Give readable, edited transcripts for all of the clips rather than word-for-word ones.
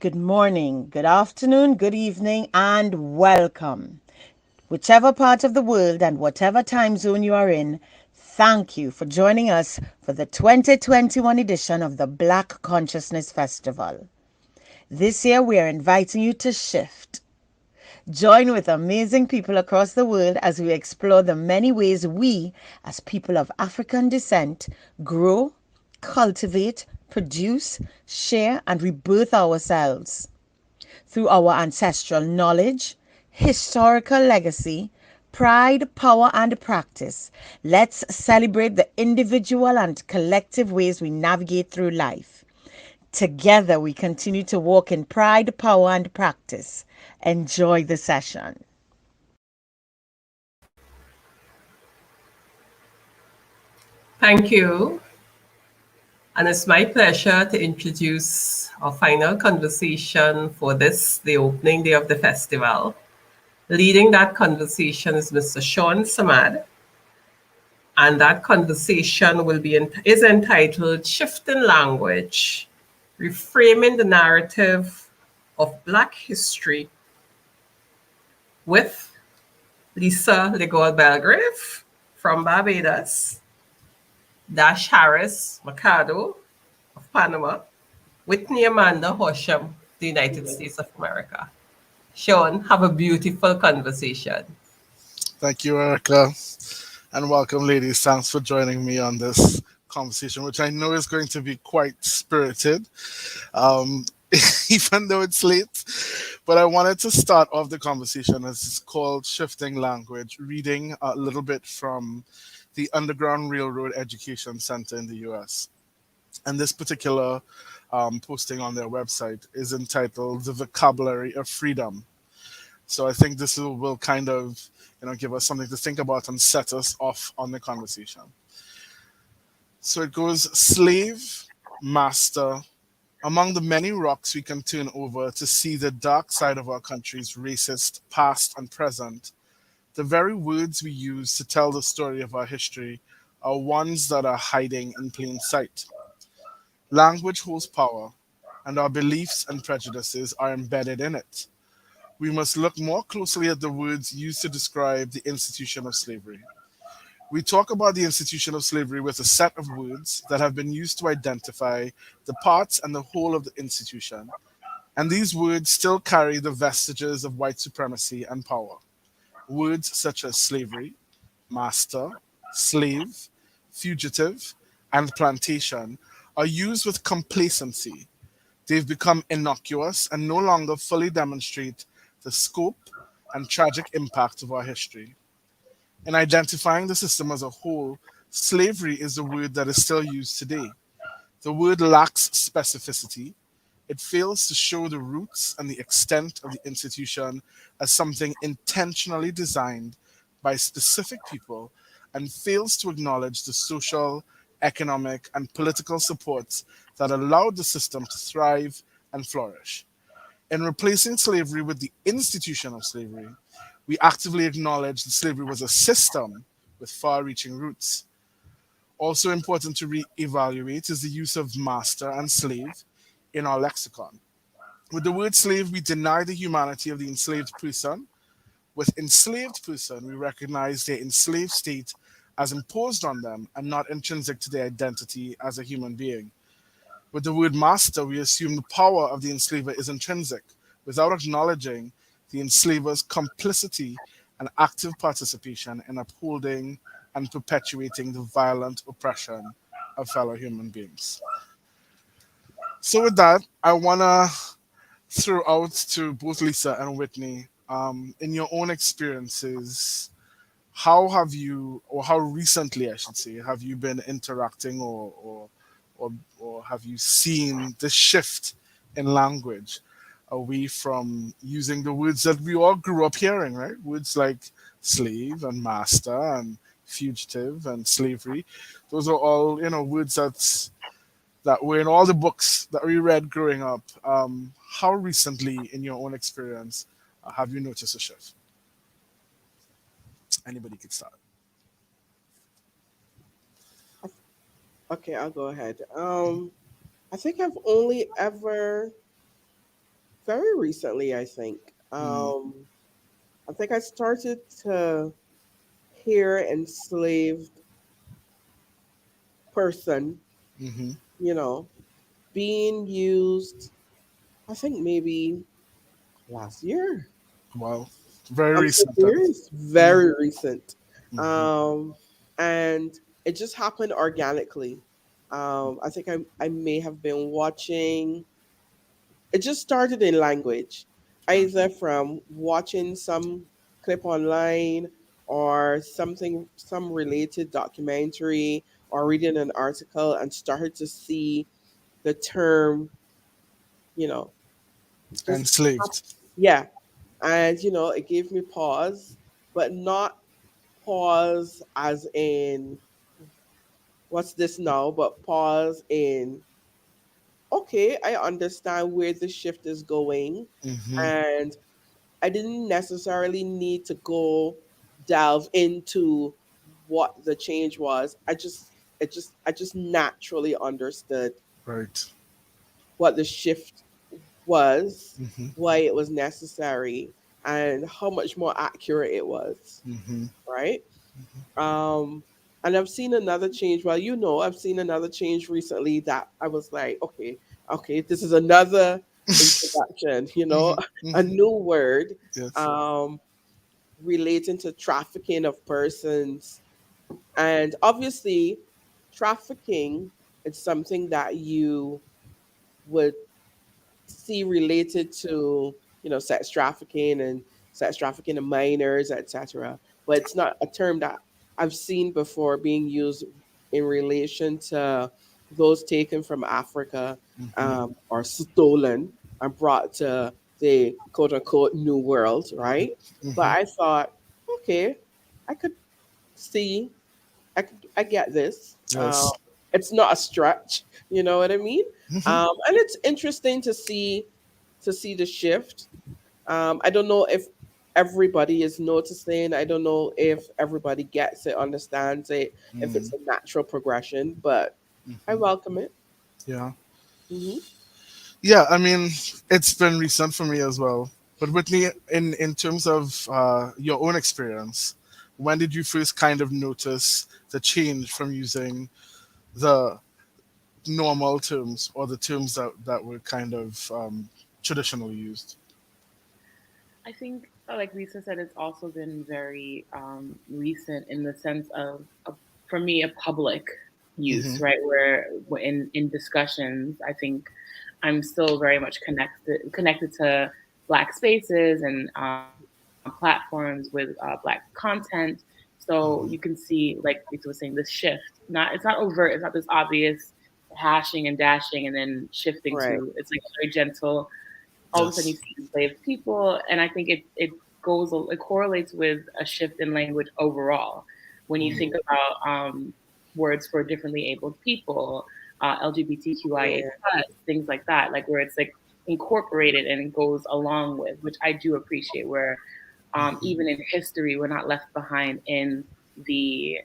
good morning, good afternoon, good evening, and welcome. Whichever part of the world and whatever time zone you are in, thank you for joining us for the 2021 edition of the Black Consciousness Festival. This year, we are inviting you to shift. Join with amazing people across the world as we explore the many ways we, as people of African descent, grow, cultivate, produce, share, and rebirth ourselves. Through our ancestral knowledge, historical legacy, pride, power, and practice, let's celebrate the individual and collective ways we navigate through life. Together, we continue to walk in pride, power, and practice. Enjoy the session. Thank you. And it's my pleasure to introduce our final conversation for this, the opening day of the festival. Leading that conversation is Mr. Sean Samad, and that conversation is entitled Shifting Language, Reframing the Narrative of Black History with Lisa Legol Belgrave from Barbados, Dash Harris Mercado of Panama, Whitney Amanda Horsham, the United States of America. Sean, have a beautiful conversation. Thank you, Erica, and welcome, ladies. Thanks for joining me on this conversation, which I know is going to be quite spirited, um, even though it's late. But I wanted to start off the conversation as it's called Shifting Language, reading a little bit from the Underground Railroad Education Center in the US. And this particular posting on their website is entitled The Vocabulary of Freedom. So I think this will kind of give us something to think about and set us off on the conversation. So it goes slave, master. Among the many rocks we can turn over to see the dark side of our country's racist past and present, the very words we use to tell the story of our history are ones that are hiding in plain sight. Language holds power, and our beliefs and prejudices are embedded in it. We must look more closely at the words used to describe the institution of slavery. We talk about the institution of slavery with a set of words that have been used to identify the parts and the whole of the institution, and these words still carry the vestiges of white supremacy and power. Words such as slavery, master, slave, fugitive, and plantation are used with complacency. They've become innocuous and no longer fully demonstrate the scope and tragic impact of our history. In identifying the system as a whole, slavery is the word that is still used today. The word lacks specificity. It fails to show the roots and the extent of the institution as something intentionally designed by specific people and fails to acknowledge the social, economic, and political supports that allowed the system to thrive and flourish. In replacing slavery with the institution of slavery, we actively acknowledge that slavery was a system with far reaching roots. Also important to re-evaluate is the use of master and slave in our lexicon. With the word slave, we deny the humanity of the enslaved person. With enslaved person, we recognize their enslaved state as imposed on them and not intrinsic to their identity as a human being. With the word master, we assume the power of the enslaver is intrinsic, without acknowledging the enslaver's complicity and active participation in upholding and perpetuating the violent oppression of fellow human beings. So, with that, I want to throw out to both Lisa and Whitney, in your own experiences, how have you, or how recently, I should say, have you been interacting or have you seen the shift in language away from using the words that we all grew up hearing, right? Words like slave and master and fugitive and slavery. Those are all, words that were in all the books that we read growing up. How recently, in your own experience, have you noticed a shift? Anybody could start. Okay, I'll go ahead. I think I've only ever very recently, I think. Mm, I think I started to hear enslaved person, mm-hmm. you know, being used, I think maybe last year. Wow. Very I'm so recent then. serious. Mm-hmm. Very recent. Mm-hmm. Um, and it just happened organically. I think I may have been watching, it just started in language, Yeah. either from watching some clip online or something, some related documentary, or reading an article and started to see the term, you know, just, Enslaved. yeah. And, it gave me pause, but not pause as in, what's this now, but pause in, okay, I understand where the shift is going. Mm-hmm. And I didn't necessarily need to go delve into what the change was. I just naturally understood Right. what the shift was, Mm-hmm. why it was necessary, and how much more accurate it was. Mm-hmm. Right? Um, and I've seen another change. Well, I've seen another change recently that I was like, okay, okay, this is another introduction, Mm-hmm. a Mm-hmm. new word. Yes. Um, Relating to trafficking of persons. And obviously, trafficking is something that you would see related to, sex trafficking and sex trafficking of minors, etc. But it's not a term that I've seen before being used in relation to those taken from Africa, Mm-hmm. or stolen and brought to the quote unquote new world, right? But Mm-hmm. I thought, okay, I could see, I get this. Yes. It's not a stretch, you know what I mean? Mm-hmm. And it's interesting to see the shift. I don't know if everybody is noticing. I don't know if everybody gets it, understands it, if Mm-hmm. it's a natural progression, but I Mm-hmm. welcome it. Yeah. Hmm. Yeah, I mean, it's been recent for me as well. But Whitney, in terms of your own experience, when did you first kind of notice the change from using the normal terms or the terms that were kind of traditionally used? I think, like Lisa said, it's also been very recent in the sense of, for me, a public use, Mm-hmm. right? Where in discussions, I think I'm still very much connected to Black spaces and platforms with Black content. So you can see, like Lisa was saying, this shift. It's not overt. It's not this obvious hashing and dashing and then shifting Right. to. It's like very gentle. All of a sudden you Yes. see enslaved people, and I think it correlates with a shift in language overall. When you Mm-hmm. think about words for differently abled people, LGBTQIA Yeah. plus, things like that, like where it's like incorporated and it goes along with, which I do appreciate. Where Mm-hmm. even in history, we're not left behind in the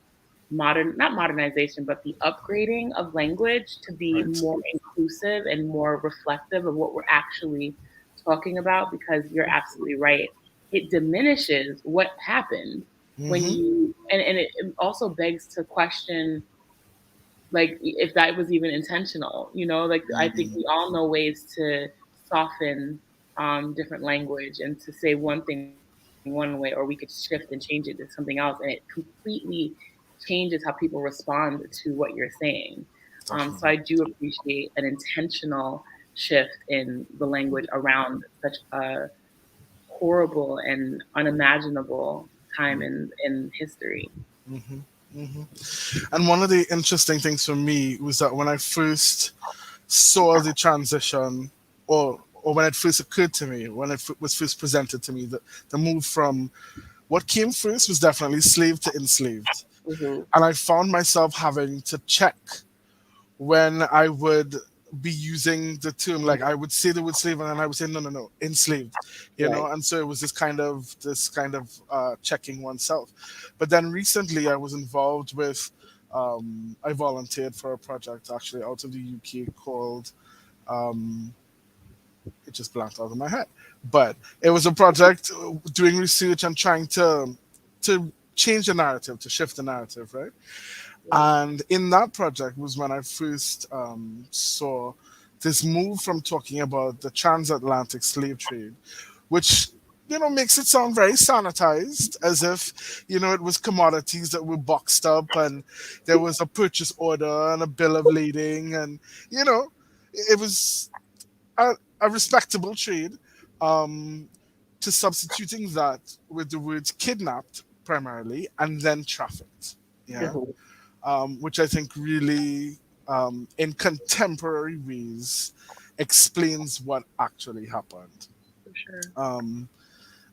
not modernization, but the upgrading of language to be Right. more inclusive and more reflective of what we're actually talking about. Because you're absolutely right. It diminishes what happened when Mm-hmm. you, and it also begs to question, like, if that was even intentional. Like, I think Mm-hmm. we all know ways to soften different language and to say one thing one way, or we could shift and change it to something else, and it completely changes how people respond to what you're saying. So I Definitely. do appreciate an intentional shift in the language around such a horrible and unimaginable time in history. Mm-hmm. Mm-hmm. And one of the interesting things for me was that when I first saw the transition, or when it first occurred to me, when it was first presented to me, the move from what came first was definitely slave to enslaved. Hmm. And I found myself having to check when I would be using the term, like I would say the word slave and then I would say no, no, no, enslaved, Right. and so it was this kind of checking oneself. But then recently I was involved with I volunteered for a project actually out of the UK called um, it just blanked out of my head. But it was a project doing research and trying to change the narrative, to shift the narrative, right? Yeah. And in that project was when I first saw this move from talking about the transatlantic slave trade, which makes it sound very sanitized, as if it was commodities that were boxed up and there was a purchase order and a bill of lading, and you know it was a, a respectable trade, um, to substituting that with the words kidnapped primarily and then trafficked. Yeah, Mhm. which I think really, in contemporary ways, explains what actually happened. For sure. Um,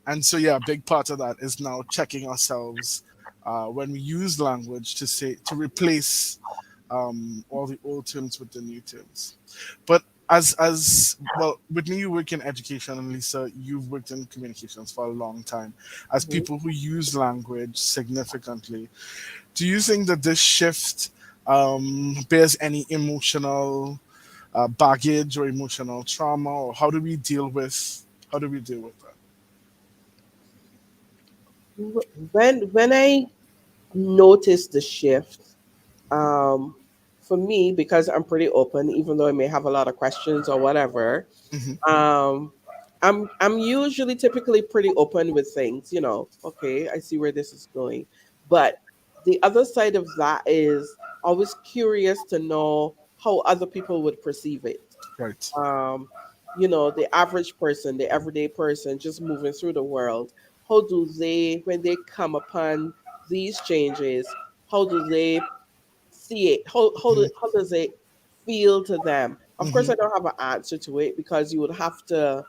and so, yeah, a big part of that is now checking ourselves when we use language to replace all the old terms with the new terms. But as well, Whitney, you work in education, and Lisa, you've worked in communications for a long time. As Mhm. people who use language significantly, do you think that this shift bears any emotional baggage or emotional trauma, or how do we deal with that? When I noticed the shift, um, for me, because I'm pretty open, even though I may have a lot of questions or whatever, Hmm. um, I'm usually typically pretty open with things. Okay, I see where this is going, but the other side of that is always curious to know how other people would perceive it. Right. um, the average person, the everyday person just moving through the world, how do they, when they come upon these changes, how do they see it? How does it feel to them? Of course, Hmm. I don't have an answer to it because you would have to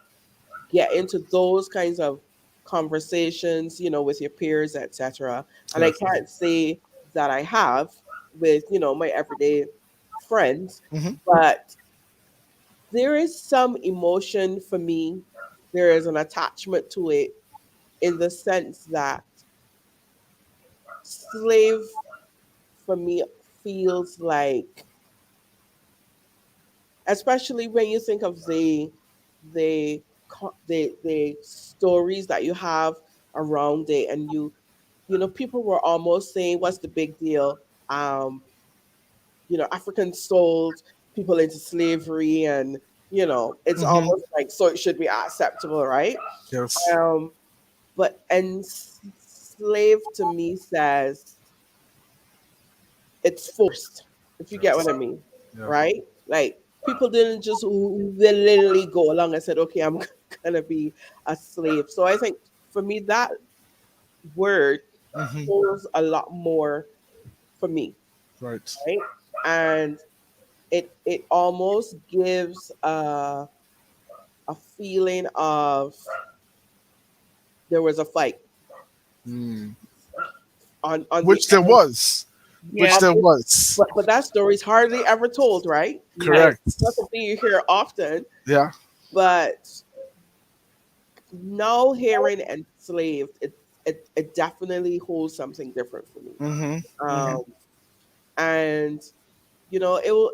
get into those kinds of conversations, with your peers, etc. And I Yes. can't say that I have with, my everyday friends, Hmm. but there is some emotion for me. There is an attachment to it in the sense that slave for me feels like, especially when you think of the stories that you have around it, and people were almost saying, "What's the big deal?" Um, Africans sold people into slavery, and it's Hmm. almost like so it should be acceptable, right? Yes. Um, but slave to me says it's forced, if you get what Yes. I mean, Yeah. right? Like people didn't just willingly go along and said, "Okay, I'm gonna be a slave." So I think for me that word Hmm. holds a lot more for me, Right. right? And it almost gives a feeling of there was a fight Mm. on the Which there end was. Which Yeah. of there it. was. But that story is hardly ever told, right? Yeah. And Correct. it's not something you hear often. Yeah. But now hearing enslaved, it definitely holds something different for me. Hmm. Hmm. Um, and it will.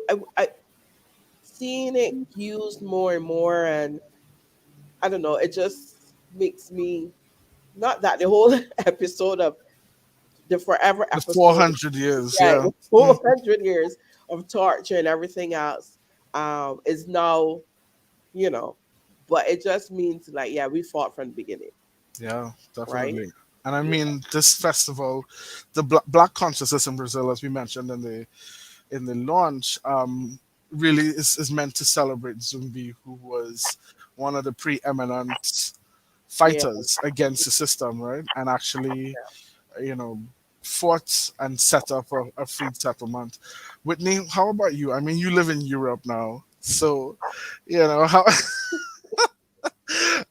Seeing it used more and more, and I don't know. It just makes me, not that the whole episode of the forever The episode, 400 years. right, Yeah. the 400 years of torture and everything else, is now, you know, but it just means like, yeah, we fought from the beginning, Yeah, right? definitely. And I Yeah, mean, this festival, the Black consciousness in Brazil, as we mentioned in the launch, really is meant to celebrate Zumbi, who was one of the preeminent yeah, fighters against the system, right? And actually, you know, fought and set up a free settlement. Whitney, how about you? I mean, you live in Europe now, so how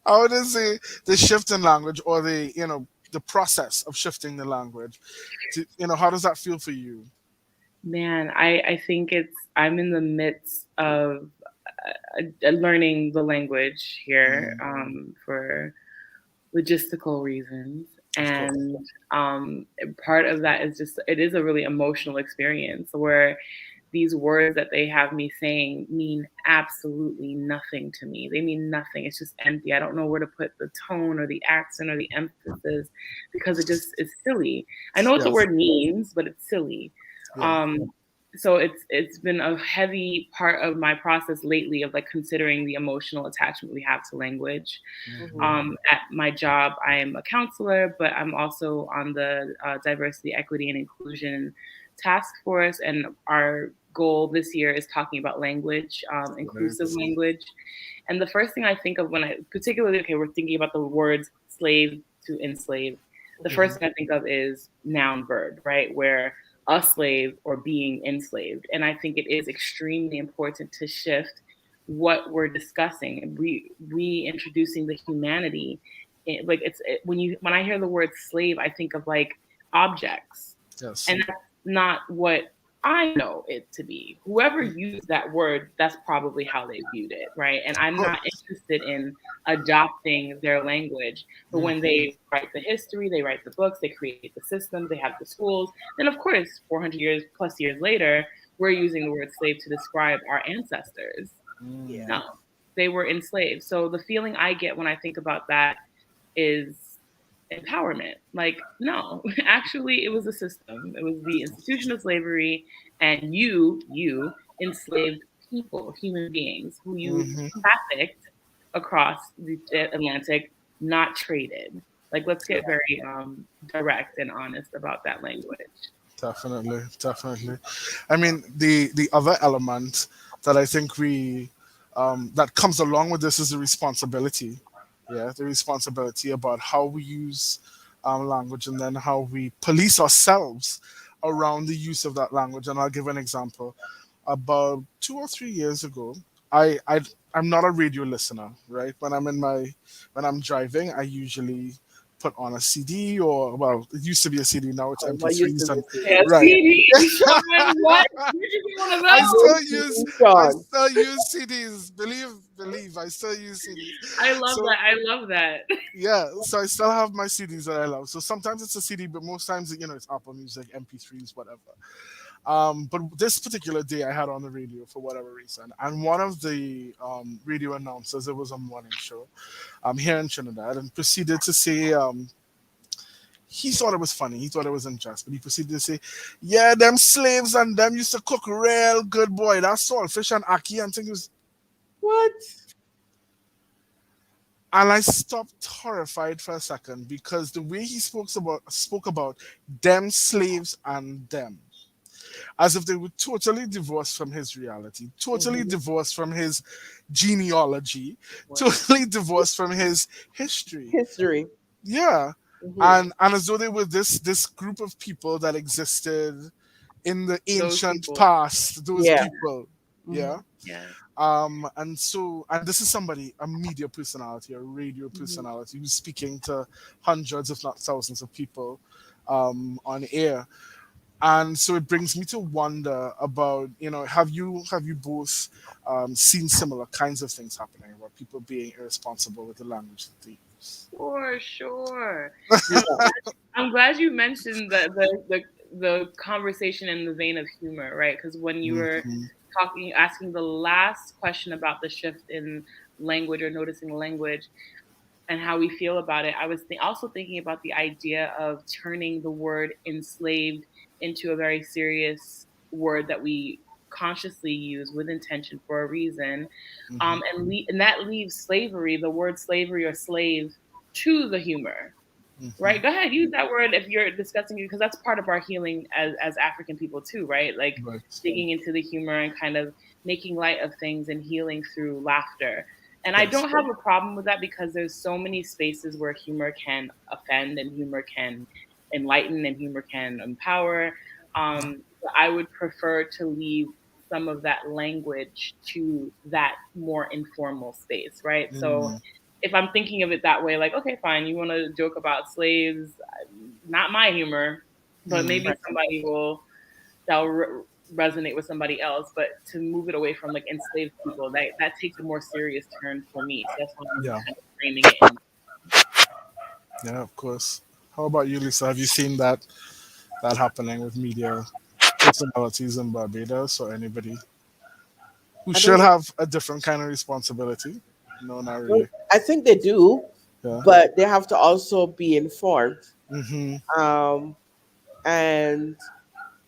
I would say the shift in language, or the process of shifting the language. How does that feel for you? Man, I think I'm in the midst of learning the language here, Mm, for logistical reasons. of course. And part of that is just, it is a really emotional experience where these words that they have me saying mean absolutely nothing to me. They mean nothing. It's just empty. I don't know where to put the tone or the accent or the emphasis because it just is silly. I know what the Yes. word means, but it's silly. Yeah. Um, so it's been a heavy part of my process lately of like considering the emotional attachment we have to language. Hmm. Mm-hmm. At my job, I am a counselor, but I'm also on the diversity, equity, and inclusion task force. And our goal this year is talking about language, inclusive Right. language. And the first thing I think of when I, particularly, okay, we're thinking about the words slave to enslave. The Hmm. first thing I think of is noun verb, right? Where a slave or being enslaved. And I think it is extremely important to shift what we're discussing and reintroducing the humanity. Like when I hear the word slave, I think of like objects, Yes. and that's not what I know it to be. Whoever used that word, that's probably how they viewed it, right? And Of I'm not course. interested in adopting their language. But when Hmm. they write the history, they write the books, they create the systems, they have the schools, then of course, 400 years plus years later, we're using the word slave to describe our ancestors. Yeah. No, they were enslaved. So the feeling I get when I think about that is empowerment. Like, no, actually, it was a system. It was the institution of slavery, and you enslaved people, human beings, who you Hmm. trafficked across the Atlantic, not traded. Like, let's get very direct and honest about that language. Definitely, definitely. I mean, the other element that I think we that comes along with this is the responsibility. Yeah, the responsibility about how we use language and then how we police ourselves around the use of that language. And I'll give an example. About 2 or 3 years ago, I I I'm not a radio listener, right? When I'm driving, I usually put on a CD, or well, it used to be a CD, now it's I used to MP3s, and listen. Yeah, right. CD, Sean, what? Did you be one of I those? still Listen, use I Sean. still use CDs. Believe I still use CDs. I love So that. I love that. yeah, so I still have my CDs that I love. So sometimes it's a CD, but most times it's Apple Music, MP3s, whatever. But this particular day, I had on the radio for whatever reason, and one of the radio announcers, it was a morning show, here in Trinidad, and proceeded to say, he thought it was funny, he thought it was unjust, but he proceeded to say, "Yeah, them slaves and them used to cook real good, boy. That's saltfish and ackee and things." What? And I stopped horrified for a second because the way he spoke about them slaves and them, as if they were totally divorced from his reality, totally Mm-hmm. divorced from his genealogy, What? totally divorced from his history. History. Yeah. Mm-hmm. And as though they were this group of people that existed in the Those ancient people. past, those Yeah. people. Mm-hmm. Yeah. Yeah. And this is somebody, a media personality, a radio Mm-hmm. personality, who's speaking to hundreds, if not thousands, of people on air. And so it brings me to wonder about, have you both seen similar kinds of things happening, about people being irresponsible with the language that they use? For sure. And Yeah. I'm glad you mentioned the conversation in the vein of humor, right? Because when you were Hmm. asking the last question about the shift in language or noticing language and how we feel about it, I was also thinking about the idea of turning the word enslaved into a very serious word that we consciously use with intention for a reason, Hmm. and that leaves slavery, the word slavery or slave, to the humor. Hmm. Right, go ahead, use that word if you're discussing it, because that's part of our healing as African people too, right? Like Right. digging into the humor and kind of making light of things and healing through laughter. And I Yes. don't have a problem with that because there's so many spaces where humor can offend and humor can enlighten and humor can empower. But I would prefer to leave some of that language to that more informal space, right? So Mm. if I'm thinking of it that way, like, okay, fine, you want to joke about slaves, not my humor, but Mm. maybe Right. somebody that'll resonate with somebody else. But to move it away from like enslaved people, that takes a more serious turn for me. So that's why I'm Yeah. kind of framing it in. Yeah, of course. How about you, Lisa? Have you seen that happening with media? personalities in Barbados or anybody who I should don't. have a different kind of responsibility? No, not Well, really. I think they do, Yeah. but they have to also be informed. Mm-hmm. Um, and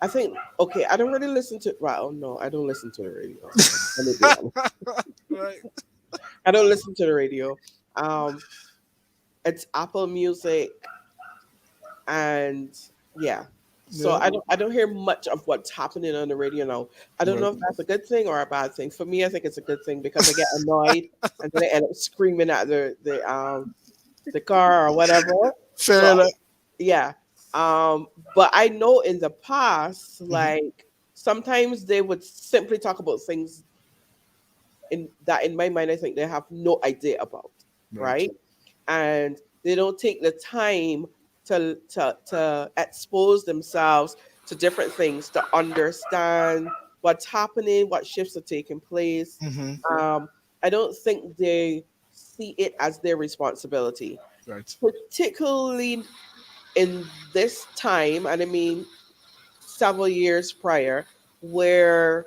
I think okay, I don't really listen to. Well, no, I don't listen to the radio. Let me be honest. Right. I don't listen to the radio. Um, it's Apple Music, and yeah. So Yeah. I don't hear much of what's happening on the radio now. I don't Right. know if that's a good thing or a bad thing. For me, I think it's a good thing because I get annoyed and then I end up screaming at the car or whatever. Fair So enough. yeah. But I know in the past, Hmm. like sometimes they would simply talk about things in my mind I think they have no idea about, Right. right? And they don't take the time to expose themselves to different things to understand what's happening, what shifts are taking place. Hmm. Um, I don't think they see it as their responsibility, Right. particularly in this time, and I mean several years prior, where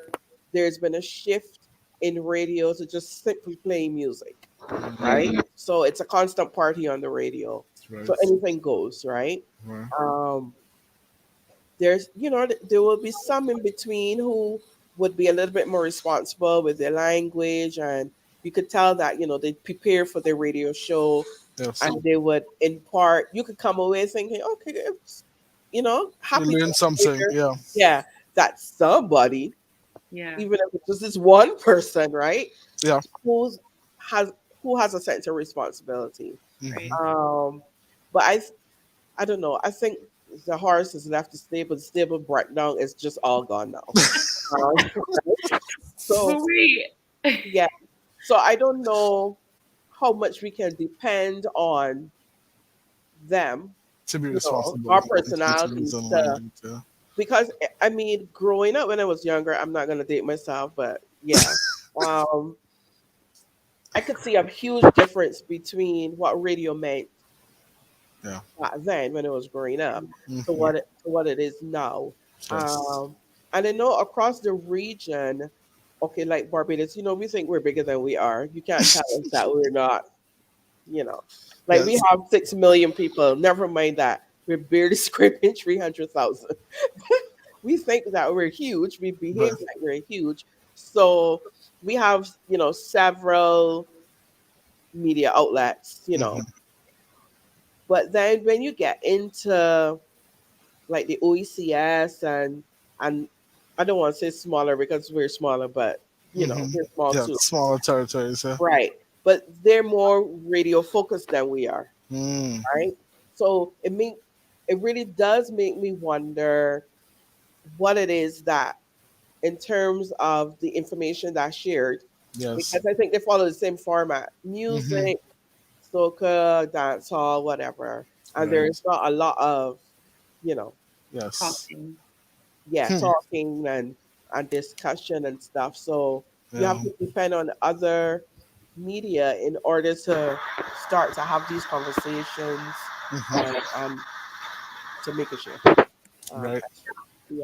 there's been a shift in radio to just simply play music, right? Mm-hmm. So it's a constant party on the radio. So Right. anything goes, right? Right. Um, there's, there will be some in between who would be a little bit more responsible with their language, and you could tell that, they prepare for their radio show Yes. and they would impart, you could come away thinking, okay, it's, You happy to learn something. hear, Yeah. yeah, that somebody, Yeah. even if it's just this one person, right, Yeah. who's has who has a sense of responsibility. Right. Hmm. But I don't know. I think the horse has left the stable. The stable breakdown is just all gone now. Um, But so wait. yeah, so I don't know how much we can depend on them, To be responsible our for the activities personalities and to, language. Yeah. because I mean, growing up when I was younger, I'm not gonna date myself, but yeah, um, I could see a huge difference between what radio meant Yeah. back then when I was growing up to Hmm. what it is now. Yes. Um, and I know across the region, okay, like Barbados, we think we're bigger than we are. You can't tell us that we're not. You know, like we Yes. have 6 million people. Never mind that we're barely scraping 300,000. We think that we're huge. We behave Right. like we're huge. So we have, several media outlets. Hmm. But then when you get into like the OECS and I don't want to say smaller because we're smaller, but Hmm. we're small Yeah. too, Smaller territories. Yeah. right? But they're more radio focused than we are, Mm. right? So it really does make me wonder what it is that in terms of the information that's shared, Yes. because I think they follow the same format: Hmm. music, soca, dancehall, whatever. And there's Right. not a lot of, you know, Yes. Talking. yeah, Hmm. talking and discussion and stuff. So you have Yeah. to depend on other media in order to start to have these conversations Hmm. and to make a shift. Um, Right.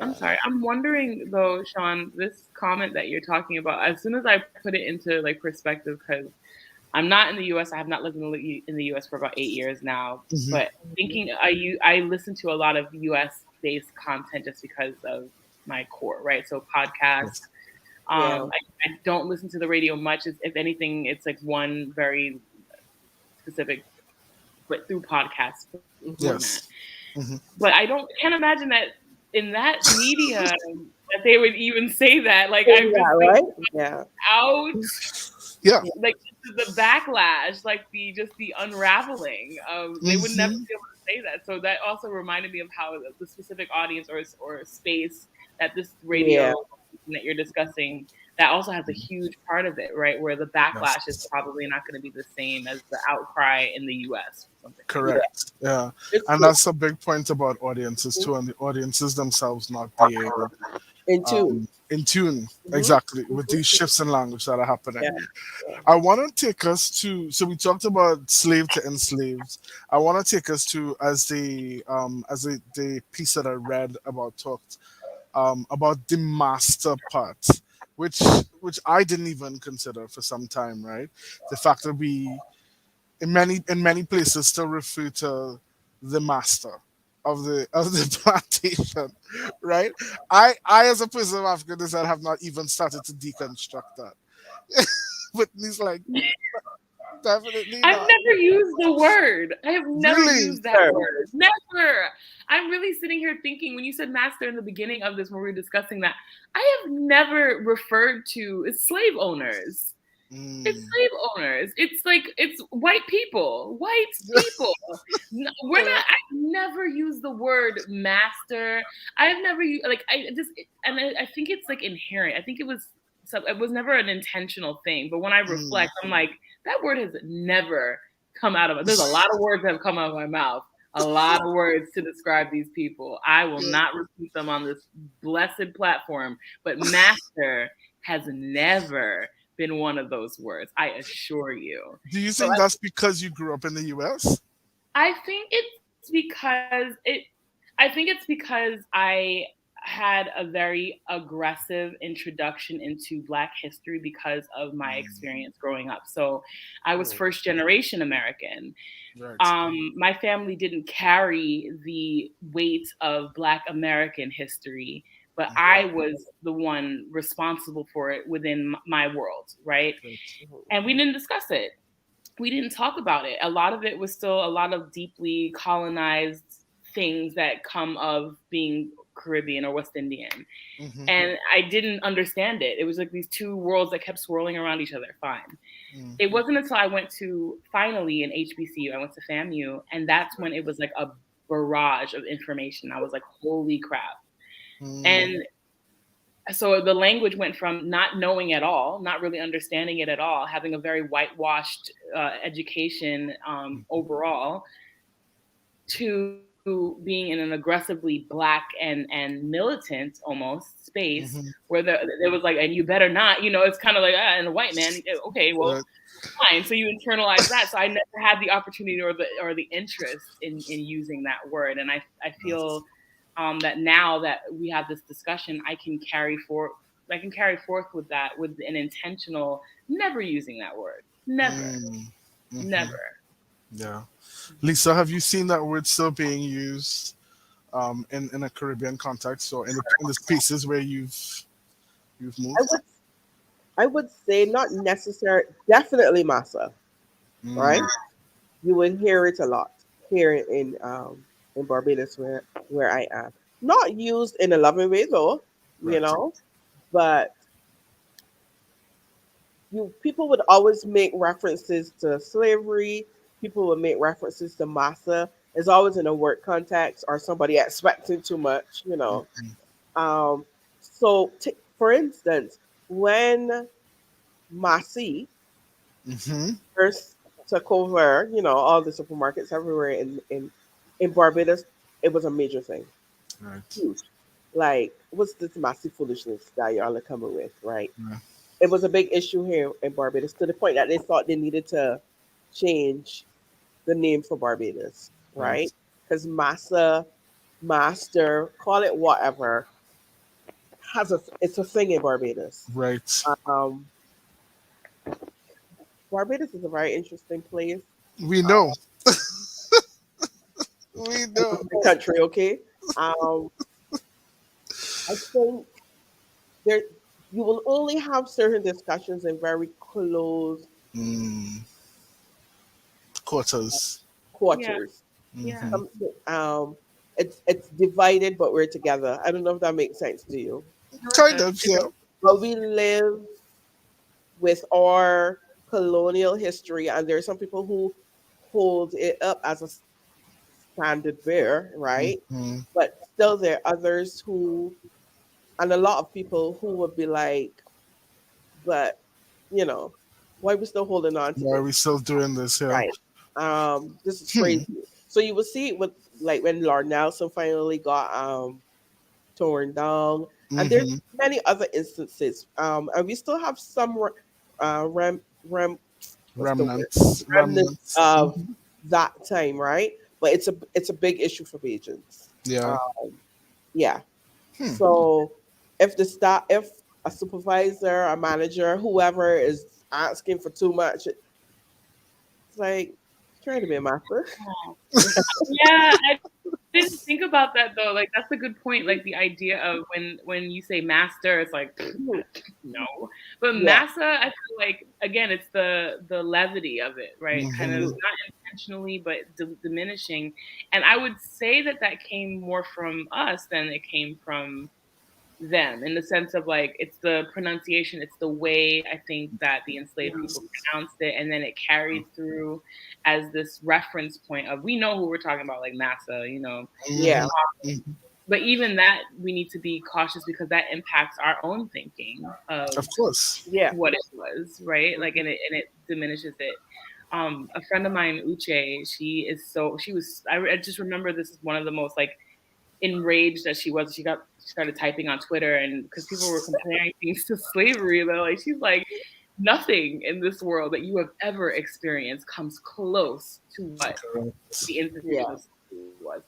I'm yeah. sorry. I'm wondering though, Sean, this comment that you're talking about, as soon as I put it into like perspective, because I'm not in the US, I have not lived in the US for about 8 years now. Hmm. But Mhm. thinking I listen to a lot of US based content just because of my core, right? So podcasts. Yes. Yeah. I don't listen to the radio much. If anything, it's like one very specific, but through podcast Hmm. format. Yes. Hmm. But I don't can't imagine that in that media that they would even say that. Like I'm Yeah. just thinking, Right. Yeah. ouch. Yeah. Yeah. Like the backlash, like the unraveling. They would never Hmm. be able to say that. So that also reminded me of how the specific audience or space that this Yeah. radio that you're discussing, that also has a huge part of it, right? Where the backlash is Yes. probably not going to be the same as the outcry in the U.S. or something like Yeah. that. Correct. Yeah. It's And true. that's a big point about audiences Mhm. too, and the audiences themselves not being In tune. in tune Hmm. exactly with these shifts in language that are happening. Yeah. Yeah. I want to take us to. So we talked about slave to enslaved. I want to take us to as the piece that I read about talked about the master part, which which I didn't even consider for some time, right? The fact that we in many places still refer to the master of the plantation, right? I as a person of African descent have not even started to deconstruct that. But he's like, definitely I've not. never used the word. I have never Really? used that word. Never. I'm really sitting here thinking when you said master in the beginning of this, when we were discussing that, I have never referred to slave owners. It's Mm. slave owners. It's like it's white people. White people. We're Yeah. not. I've never used the word master. I've never used like I just and I think it's like inherent. I think it was it was never an intentional thing. But when I Mm. reflect, I'm like that word has never come out of it. There's a lot of words that have come out of my mouth. A lot of words to describe these people. I will Yeah. not repeat them on this blessed platform. But master has never been one of those words. I assure you. Do you So think that's because you grew up in the U.S.? I think it's because it. I think it's because I had a very aggressive introduction into Black history because of my Mm. experience growing up. So I was Oh, first generation American. right. My family didn't carry the weight of Black American history, but I was the one responsible for it within my world, right? Right. And we didn't discuss it. We didn't talk about it. A lot of it was still a lot of deeply colonized things that come of being Caribbean or West Indian. Mm-hmm. And I didn't understand it. It was like these two worlds that kept swirling around each other. Fine. Mm. It wasn't until I went to finally in HBCU, I went to FAMU, and that's when it was like a barrage of information. I was like, holy crap. Mm. And so the language went from not knowing at all, not really understanding it at all, having a very whitewashed education overall, to being in an aggressively Black and militant almost space Mm-hmm. where there was like, and you better not, it's kind of like, and a white man, okay, well, Right. fine. So you internalize that. So I never had the opportunity or the interest in using that word, and I feel that now that we have this discussion, I can carry forth. I can carry forth with that with an intentional never using that word. Never, Mm. Mm-hmm. never. Yeah. Lisa, have you seen that word still being used in a Caribbean context or in the spaces where you've I moved? would I would say not necessary, definitely massa, right? Mm. You would hear it a lot here in Barbados where I am. Not used in a loving way though, you Right. know, but you people would always make references to slavery. People would make references to massa. It's always in a work context or somebody expecting too much, you know. Mm-hmm. Um, for instance, when Masi Mm-hmm. first took over, all the supermarkets everywhere in Barbados, it was a major thing. Right. Huge. Like, what's this massive foolishness that y'all are coming with, right? Yeah. It was a big issue here in Barbados to the point that they thought they needed to change the name for Barbados, right? Right. Because Massa, Master, call it whatever, it's a thing in Barbados. Right. Um, Barbados is a very interesting place. We Uh, know. We know. country, okay? Um, I think there you will only have certain discussions in very close Mm. Quarters. Yeah, quarters. yeah. Mm-hmm. Some, it's divided, but we're together. I don't know if that makes sense to you. No, it Kind does. of, yeah. But we live with our colonial history, and there are some people who hold it up as a standard bearer, right? Mm-hmm. But still, there are others who, and a lot of people who would be like, but you know, why are we still holding on to Why are we this? still doing this here? Right. This is Hmm. crazy. So you will see it with like when Lord Nelson finally got torn down, and there's Mm-hmm. many other instances. And we still have some rem what's the word Remnants. remnants Remnants. of Mm-hmm. that time, right? But it's a big issue for Bajans. Yeah. Yeah. So if a supervisor, a manager, whoever is asking for too much, it's like trying to be a master. Yeah, I didn't think about that though. Like that's a good point. Like the idea of when you say master, it's like Mhm. no. But Yeah. massa, I feel like again, it's the levity of it, right? Kind of Hmm. Mhm. not intentionally, but diminishing. And I would say that that came more from us than it came from them, in the sense of like it's the pronunciation, it's the way I think that the enslaved people pronounced it, and then it carried through as this reference point of we know who we're talking about, like massa, you know. Yeah. Hmm. Hmm. But even that we need to be cautious because that impacts our own thinking of Of course. Yeah. what it was, right? Like, Mhm. and it diminishes it. A friend of mine, Uche, she was. I just remember this is one of the most like enraged that she was. She started typing on Twitter, and because people were comparing things to slavery, though, like she's like, nothing in this world that you have ever experienced comes close to what Correct. the institution Yeah. of slavery was.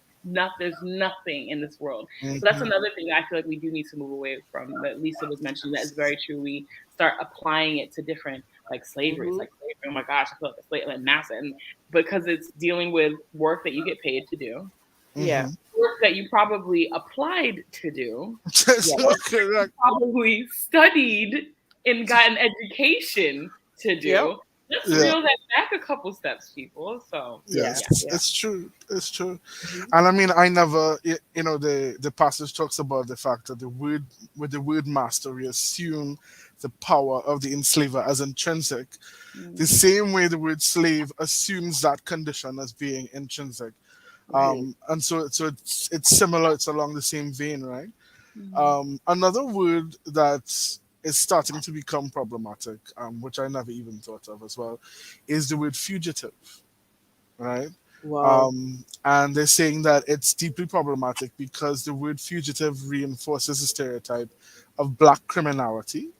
There's nothing in this world. So that's Hmm. another thing that I feel like we do need to move away from. That Lisa was mentioning that is very true. We start applying it to different like slavery. It's Mhm. like slavery. Oh my gosh, I feel like a slave like massa, and because it's dealing with work that you get paid to do, Yeah. Hmm. work that you probably applied to do, Yeah. Correct. probably studied and got an education to Yep. do. Let's Yeah. reel that back a couple steps, people. So Yeah. yeah. Yes, Yeah. it's true. It's true. Mhm. And I mean, I never, you know, the passage talks about the fact that with the word master, we assume the power of the enslaver as intrinsic, the Mm-hmm. same way the word slave assumes that condition as being intrinsic. Right. And so it's similar. It's along the same vein, right? Mm-hmm. Another word that is starting to become problematic, which I never even thought of as well, is the word fugitive, right? Wow. And they're saying that it's deeply problematic because the word fugitive reinforces the stereotype of black criminality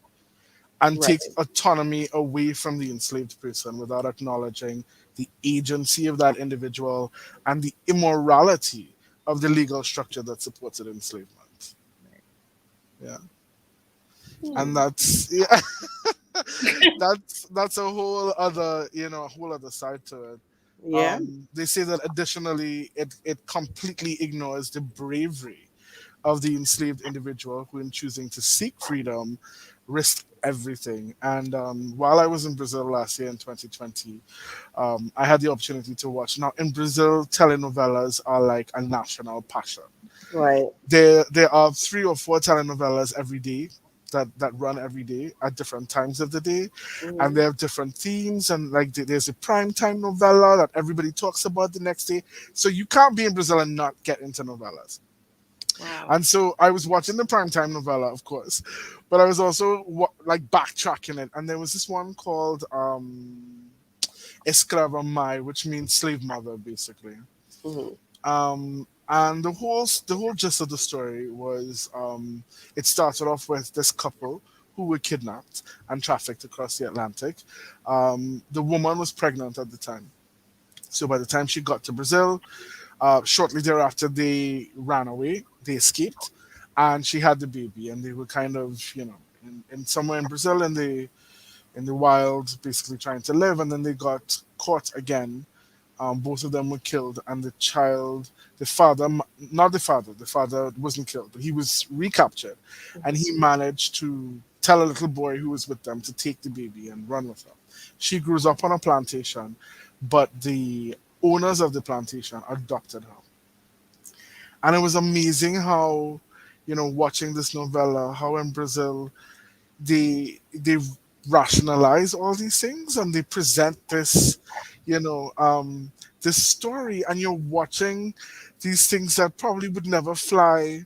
and Right. takes autonomy away from the enslaved person without acknowledging the agency of that individual and the immorality of the legal structure that supported enslavement. Yeah. And Hmm. that's yeah, that's a whole other, a whole other side to it. Yeah. They say that additionally, it completely ignores the bravery of the enslaved individual who, in choosing to seek freedom, risked everything. And while I was in Brazil last year in 2020, I had the opportunity to watch. Now, in Brazil, telenovelas are like a national passion. Right. There are 3 or 4 telenovelas every day that run every day at different times of the day, and Mhm. they have different themes. And like there's a prime time novella that everybody talks about the next day. So you can't be in Brazil and not get into novellas. Wow. And so I was watching the primetime novella, of course, but I was also like backtracking it. And there was this one called Escrava Mai, which means slave mother, basically. Mhm. And the whole gist of the story was, it started off with this couple who were kidnapped and trafficked across the Atlantic. The woman was pregnant at the time. So by the time she got to Brazil, shortly thereafter, they ran away. They escaped, and she had the baby. And they were kind of, in somewhere in Brazil, in the wild, basically trying to live. And then they got caught again. Both of them were killed, and the father, not the father wasn't killed, but he was recaptured, and he managed to tell a little boy who was with them to take the baby and run with her. She grows up on a plantation, but the owners of the plantation adopted her. And it was amazing how, watching this novella, how in Brazil they rationalize all these things, and they present this, you know um this story, and you're watching these things that probably would never fly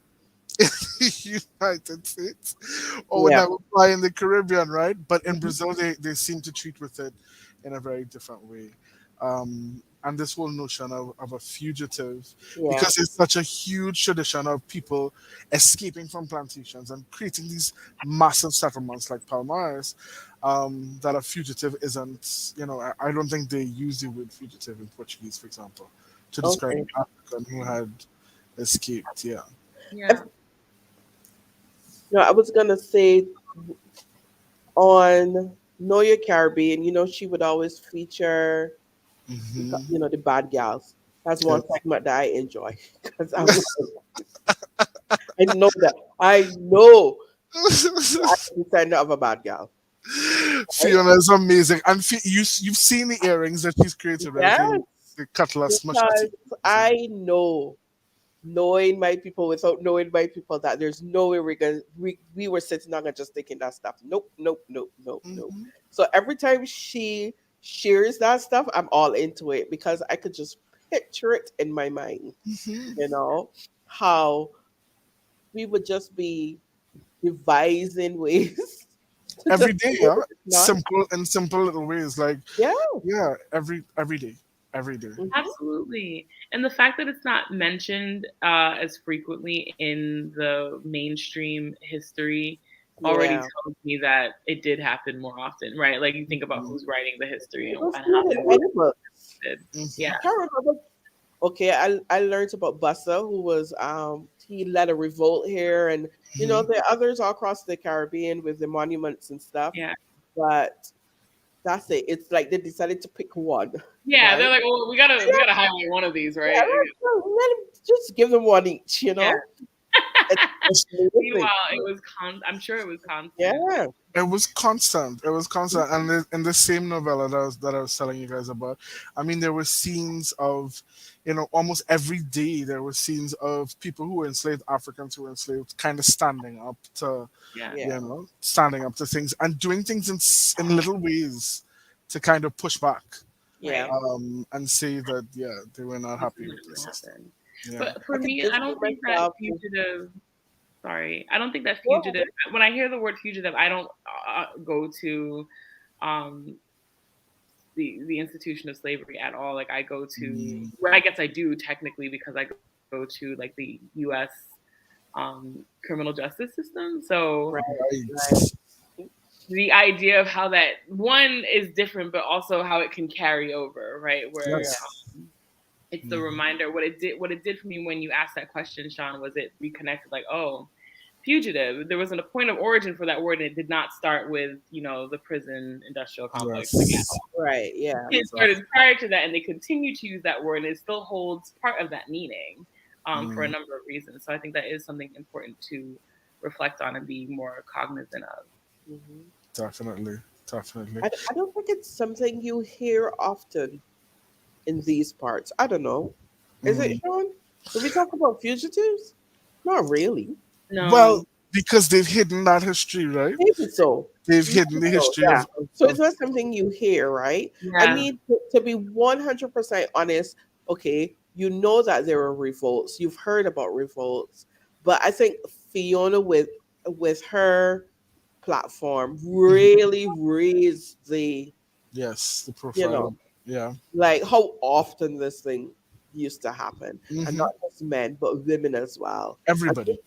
the United States, or would Yeah. never fly in the Caribbean, right? But in Mhm. Brazil, they seem to treat with it in a very different way. And this whole notion of a fugitive, Yeah. because it's such a huge tradition of people escaping from plantations and creating these massive settlements like Palmares, that a fugitive isn't, I don't think they use the word fugitive in Portuguese, for example, to describe Okay. an African who had escaped. Yeah. If Yeah. No, I was gonna say on Know Your Caribbean, she would always feature, Hmm. the bad gals. That's one Yes. segment that I enjoy because I'm like, I know that I know the descendant of a bad gal, right? Fiona is amazing, and you've seen the earrings that she's created, right? Yes, The cutlass because machete. I know, knowing my people without knowing my people, that there's no way we were sitting down and just thinking that stuff. Nope, nope, nope, nope, nope. Hmm. So every time she shares that stuff, I'm all into it because I could just picture it in my mind, Hmm. you know, how we would just be devising ways to just Every day, say yeah. that it's not. Simple little ways, like Yeah. yeah, every day, every day. Hmm. Absolutely. And the fact that it's not mentioned as frequently in the mainstream history already Yeah. tells me that it did happen more often, right? Like you think about Mhm. who's writing the history It and, was and how not in they any books. did. Mhm. Yeah. I can't remember. Okay, I learned about Bussa, who was he led a revolt here, and Mhm. there are others all across the Caribbean with the monuments and stuff. Yeah. But that's it. It's like they decided to pick one, Yeah. right? They're like, well, we gotta highlight one of these, Yeah, right? let 'em just give them one each. Yeah. It's amazing. Meanwhile, it was I'm sure it was constant. Yeah, It was constant. It was constant, and in the same novella that I was telling you guys about, I mean, there were scenes of, almost every day there were scenes of people who were enslaved, Africans who were enslaved, kind of Yeah. yeah, standing up to things and doing things in little ways to kind of push back, yeah. Right. and say that yeah, they were not This happy isn't with the gonna system. happen. Yeah. But I for could me, I just see don't think that myself. fugitive. Sorry, I don't think that Well, fugitive. When I hear the word fugitive, I don't go to um, the institution of slavery at all. Like I go to, Mm, well, I guess I do technically because I go to like the U.S. Criminal justice system. So right, right. right. the idea of how that one is different, but also how it can carry over, right? Where Yeah, Yes. it's the Mhm. reminder what it did for me when you asked that question, Sean, was it reconnected like, oh, fugitive. There wasn't a point of origin for that word, and it did not start with, the prison industrial complex like at Yes. all. right. Yeah, It Exactly. started prior to that, and they continue to use that word, and it still holds part of that meaning for a Mm, number of reasons. So I think that is something important to reflect on and be more cognizant of. hmm definitely. Definitely. I don't think it's something you hear often in these parts. I don't know. Is it, Mm. Sean? Do we talk about fugitives? Not really. Well, No, because they've hidden that history, right? Maybe so. They've Maybe hidden the so. history Yeah. So of it's not something you hear, right? I yeah, mean, to be 100% honest, okay, you know that there are revolts. You've heard about revolts, but I think Fiona with her platform Mhm. really raised the, Yes, the you profile know, of yeah. like how often this thing used to happen, and Hmm. not just men but women as well. And Everybody.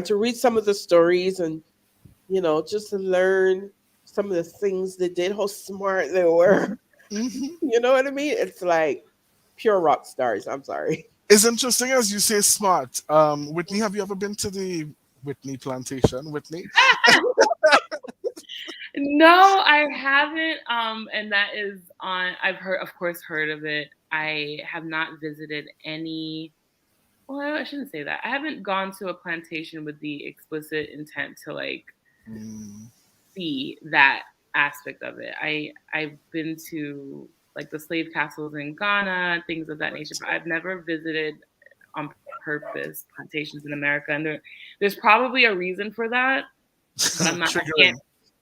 to read some of the stories and just to learn some of the things they did, how smart they were. Hmm. You know what I mean? It's like pure rock stars. I'm sorry. It's interesting as you say smart. Whitney, have you ever been to the Whitney plantation? Whitney? no, I haven't. And that is on. I've heard, of course, heard of it. I have not visited any. Well, I shouldn't say that. I haven't gone to a plantation with the explicit intent to like Mm, see that aspect of it. I've been to like the slave castles in Ghana, things of that nature, but I've never visited on purpose plantations in America. And there's probably a reason for that, but I can't. triggering.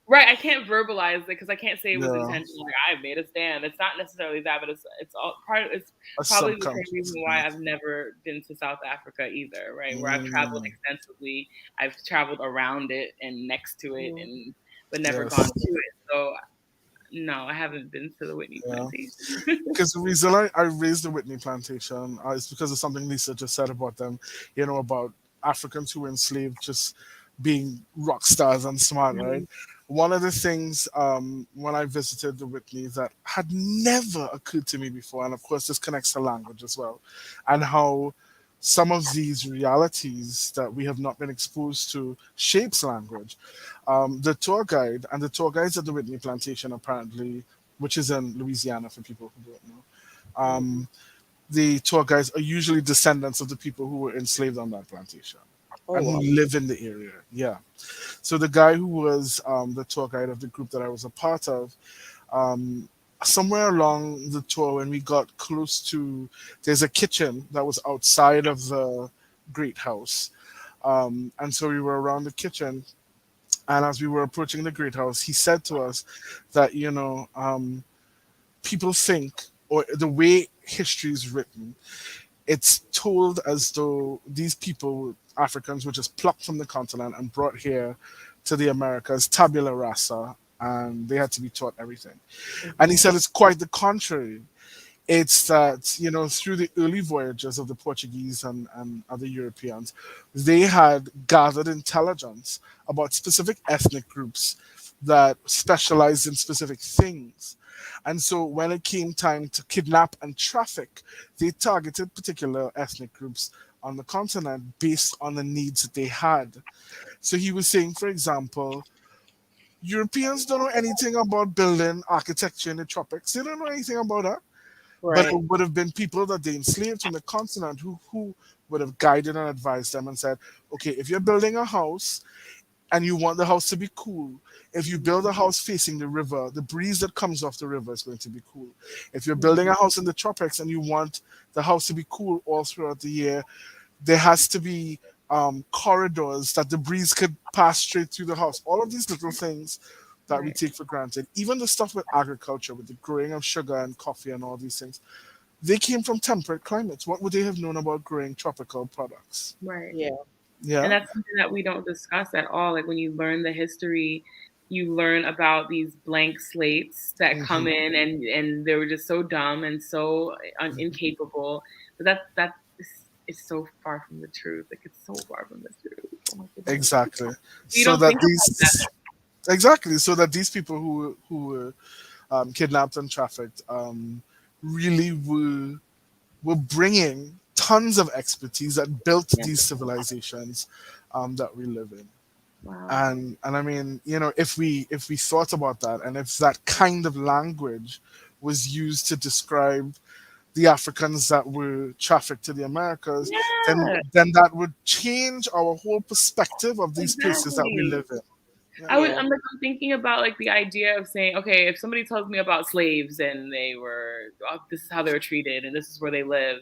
Right, I can't verbalize it because I can't say it was Yeah, intentional. Like I made a stand. It's not necessarily that, but it's all part. It's a probably the same subconscious. reason why I've never been to South Africa either. Right, where I've traveled Mm, extensively, I've traveled around it and next to it, Mhm. and but never gone yes. to it. So no, I haven't been to the Whitney Yeah. plantation. Because the reason I raised the Whitney plantation is because of something Lisa just said about them, about Africans who were enslaved just being rock stars and smart, right? Mhm. One of the things when I visited the Whitney that had never occurred to me before, and of course this connects to language as well, and how some of these realities that we have not been exposed to shapes language. The tour guide and the tour guides at the Whitney Plantation, apparently, which is in Louisiana for people who don't know, the tour guides are usually descendants of the people who were enslaved on that plantation Oh and who wow. live in the area. Yeah. So the guy who was the tour guide of the group that I was a part of, um, somewhere along the tour when we got close to, there's a kitchen that was outside of the great house, and so we were around the kitchen, and as we were approaching the great house, he said to us that, people think, or the way history is written, it's told as though these people, Africans, were just plucked from the continent and brought here to the Americas, tabula rasa, and they had to be taught everything. And he Mhm. said it's quite the contrary. It's that, through the early voyages of the Portuguese and other Europeans, they had gathered intelligence about specific ethnic groups that specialized in specific things. And so when it came time to kidnap and traffic, they targeted particular ethnic groups on the continent based on the needs that they had. So he was saying, for example, Europeans don't know anything about building architecture in the tropics. They don't know anything about that. But it Right. would have been people that they enslaved from the continent who would have guided and advised them and said, okay, if you're building a house and you want the house to be cool, if you build a house facing the river, the breeze that comes off the river is going to be cool. If you're building a house in the tropics and you want the house to be cool all throughout the year, there has to be corridors that the breeze could pass straight through the house. All of these little things that we Right. take for granted, even the stuff with agriculture, with the growing of sugar and coffee and all these things, they came from temperate climates. What would they have known about growing tropical products? Right. Yeah. And Yeah, that's something that we don't discuss at all. Like when you learn the history, you learn about these blank slates that come hmm in and they were just so dumb and so incapable. But that is so far from the truth. Like it's so far from the truth. Oh my goodness. exactly. We So don't that think about that. these exactly so that these people who were kidnapped and trafficked really were bringing tons of expertise that built Yeah. these civilizations that we live in. Wow. And I mean, if we thought about that, and if that kind of language was used to describe the Africans that were trafficked to the Americas, then Yeah, then that would change our whole perspective of these places that we exactly. live in. Yeah. Yeah. I'm thinking about like the idea of saying, okay, if somebody tells me about slaves and they were, oh, this is how they were treated and this is where they live,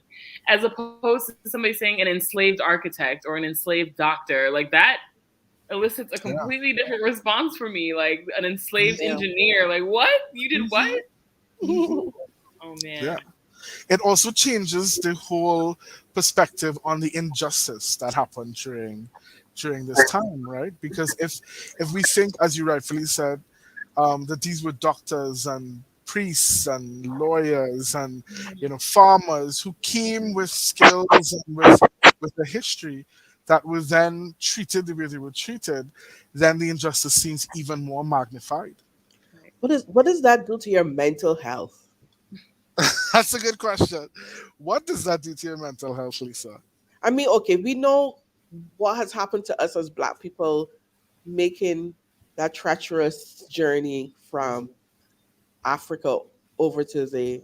as opposed to somebody saying an enslaved architect or an enslaved doctor, like that elicits a Yeah. completely different response for me. Like an enslaved hmm Yeah. engineer, like what? You did what? hmm hmm Oh Yeah. man. It also changes the whole perspective on the injustice that happened during this time, right? Because if we think, as you rightfully said, that these were doctors and priests and lawyers and farmers who came with skills and with a history that were then treated the way they were treated, then the injustice seems even more magnified. Right. What does that do to your mental health? That's a good question. What does that do to your mental health, Lisa? I mean, okay, we know what has happened to us as Black people making that treacherous journey from Africa over to the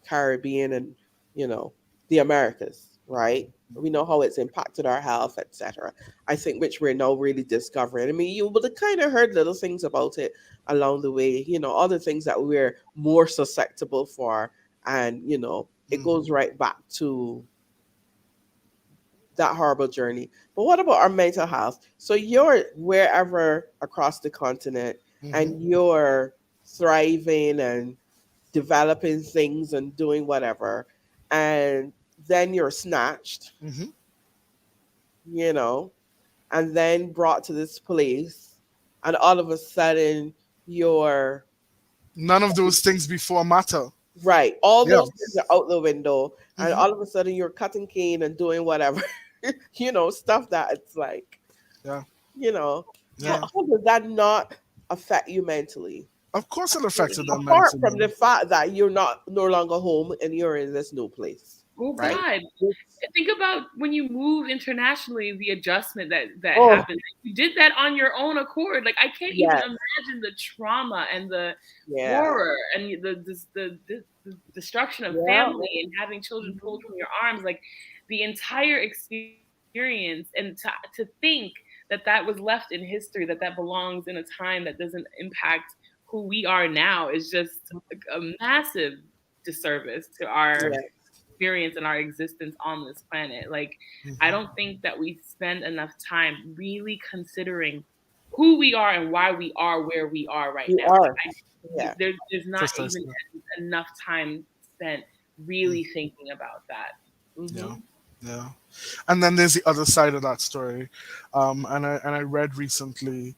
Caribbean and, you know, the Americas, right? We know how it's impacted our health, etc. I think which we're now really discovering. I mean, you would have kind of heard little things about it along the way, other things that we're more susceptible for. And, it hmm goes right back to that horrible journey. But what about our mental health? So you're wherever across the continent hmm and you're thriving and developing things and doing whatever. And then you're snatched, hmm you know, and then brought to this place. And all of a sudden, you're None of those things before matter. right. All Yeah. those things are out the window. And hmm all of a sudden, you're cutting cane and doing whatever, stuff that it's like, Yeah. you know, Yeah. how does that not affect you mentally? Of course, it affected them Apart from mentally. the fact that you're not no longer home and you're in this new place. Oh right? God. Which, Think about when you move internationally, the adjustment that oh, happens. You did that on your own accord. Like I can't even yes, imagine the trauma and the yeah, horror and the destruction of yeah, family and having children mhm, pulled from your arms. Like the entire experience, and to think that was left in history, that belongs in a time that doesn't impact who we are now is just like a massive disservice to our yeah, experience and our existence on this planet. Like, I Mhm. don't think that we spend enough time really considering who we are and why we are where we are right you now. are, Like, yeah, there's not even Precisely. enough time spent really thinking about that. Yeah, hmm yeah. And then there's the other side of that story, and I read recently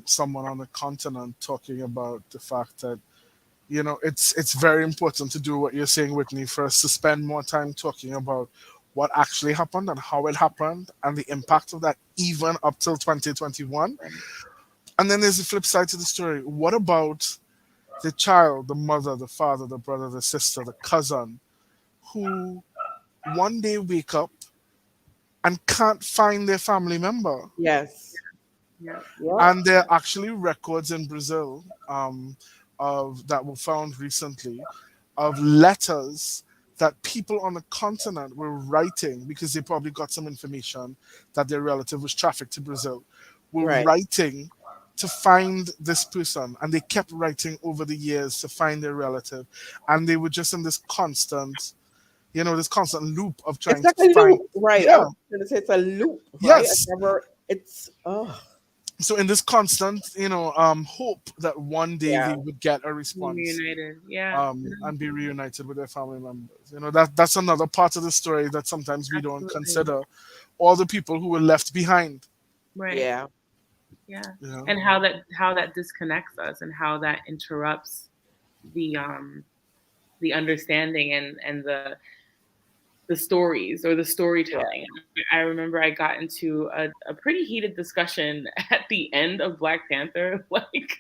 someone on the continent talking about the fact that it's very important to do what you're saying, Whitney, for us to spend more time talking about what actually happened and how it happened and the impact of that even up till 2021. Right. And then there's the flip side to the story. What about the child, the mother, the father, the brother, the sister, the cousin, who one day wake up and can't find their family member? yes, Yeah. yeah, And there are actually records in Brazil of that were found recently of letters that people on the continent were writing because they probably got some information that their relative was trafficked to Brazil, were right. writing to find this person, and they kept writing over the years to find their relative, and they were just in this constant loop of It's trying like to a find. loop, right? I Yeah. was gonna say it's a loop, right? I Yes. never, it's, oh, So in this constant hope that one day yeah, they would get a Being response, reunited. Yeah. and be reunited with their family members. That's another part of the story that sometimes we don't Absolutely. consider. All the people who were left behind. Right. yeah, Yeah. You know. And how that disconnects us and how that interrupts the um the understanding and the stories or the yeah, storytelling. I remember I got into a pretty heated discussion at the end of Black Panther. Like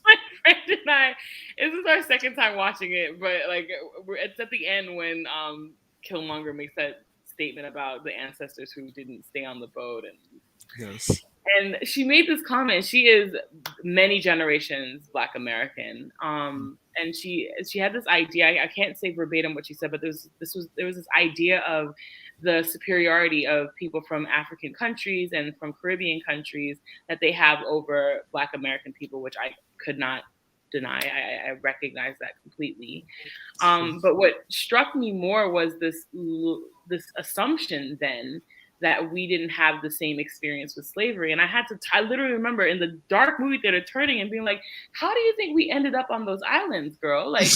my friend and I, this is our second time watching it, but like it's at the end when Killmonger makes that statement about the ancestors who didn't stay on the boat, Yes. and she made this comment. She is many generations Black American, and she had this idea. I can't say verbatim what she said, but there was this idea of the superiority of people from African countries and from Caribbean countries that they have over Black American people, which I could not deny. I recognize that completely. But what struck me more was this assumption then that we didn't have the same experience with slavery. And I literally remember in the dark movie theater turning and being like, how do you think we ended up on those islands, girl? Like,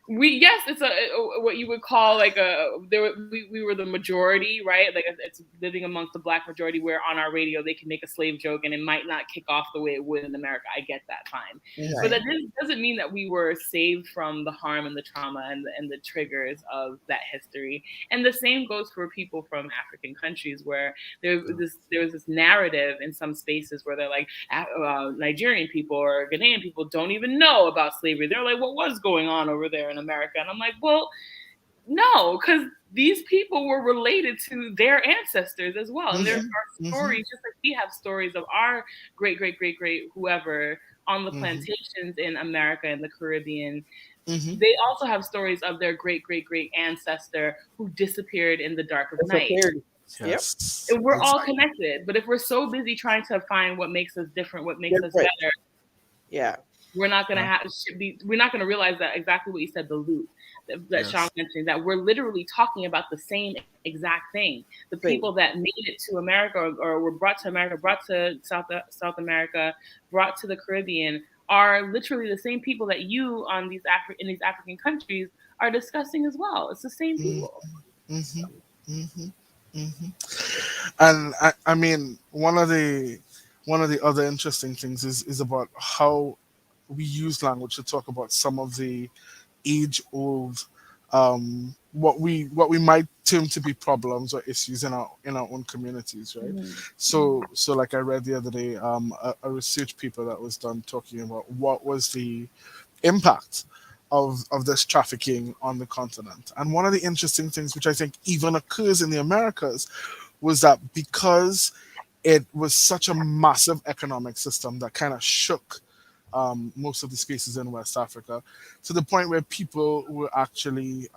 yes, it's what you would call like we were the majority, right? Like it's living amongst the Black majority, where on our radio they can make a slave joke and it might not kick off the way it would in America. I get that, fine, but right. that doesn't mean that we were saved from the harm and the trauma and the triggers of that history. And the same goes for people from African countries, where there was this narrative in some spaces where they're like, Nigerian people or Ghanaian people don't even know about slavery. They're like, what was going on over there in America? And I'm like, well, no, because these people were related to their ancestors as well. And there Mhm. are Mhm. stories, just like we have stories of our great, great, great, great, whoever on the Mhm. plantations in America and the Caribbean. Mhm. They also have stories of their great, great, great ancestor who disappeared in the dark of night. Disappeared. Yep, Yes. And we're all Exactly. connected. But if we're so busy trying to find what makes us different, what makes us different. better, Yeah, we're not gonna Yeah. have we're not gonna realize that exactly what you said, the loop that Sean Yes. mentioned, that we're literally talking about the same exact thing. The people thing. that made it to America, or were brought to America, brought to South America, brought to the Caribbean, are literally the same people that you on in these African countries are discussing as well. It's the same Mhm. people. Mhm. Mhm. Mhm. And I mean, one of the other interesting things is about how we use language to talk about some of the age old, what we might term to be problems or issues in our own communities, right? Mhm. Mhm. So like I read the other day, a research paper that was done talking about what was the impact of this trafficking on the continent. And one of the interesting things, which I think even occurs in the Americas, was that because it was such a massive economic system that kind of shook most of the spaces in West Africa to the point where people were actually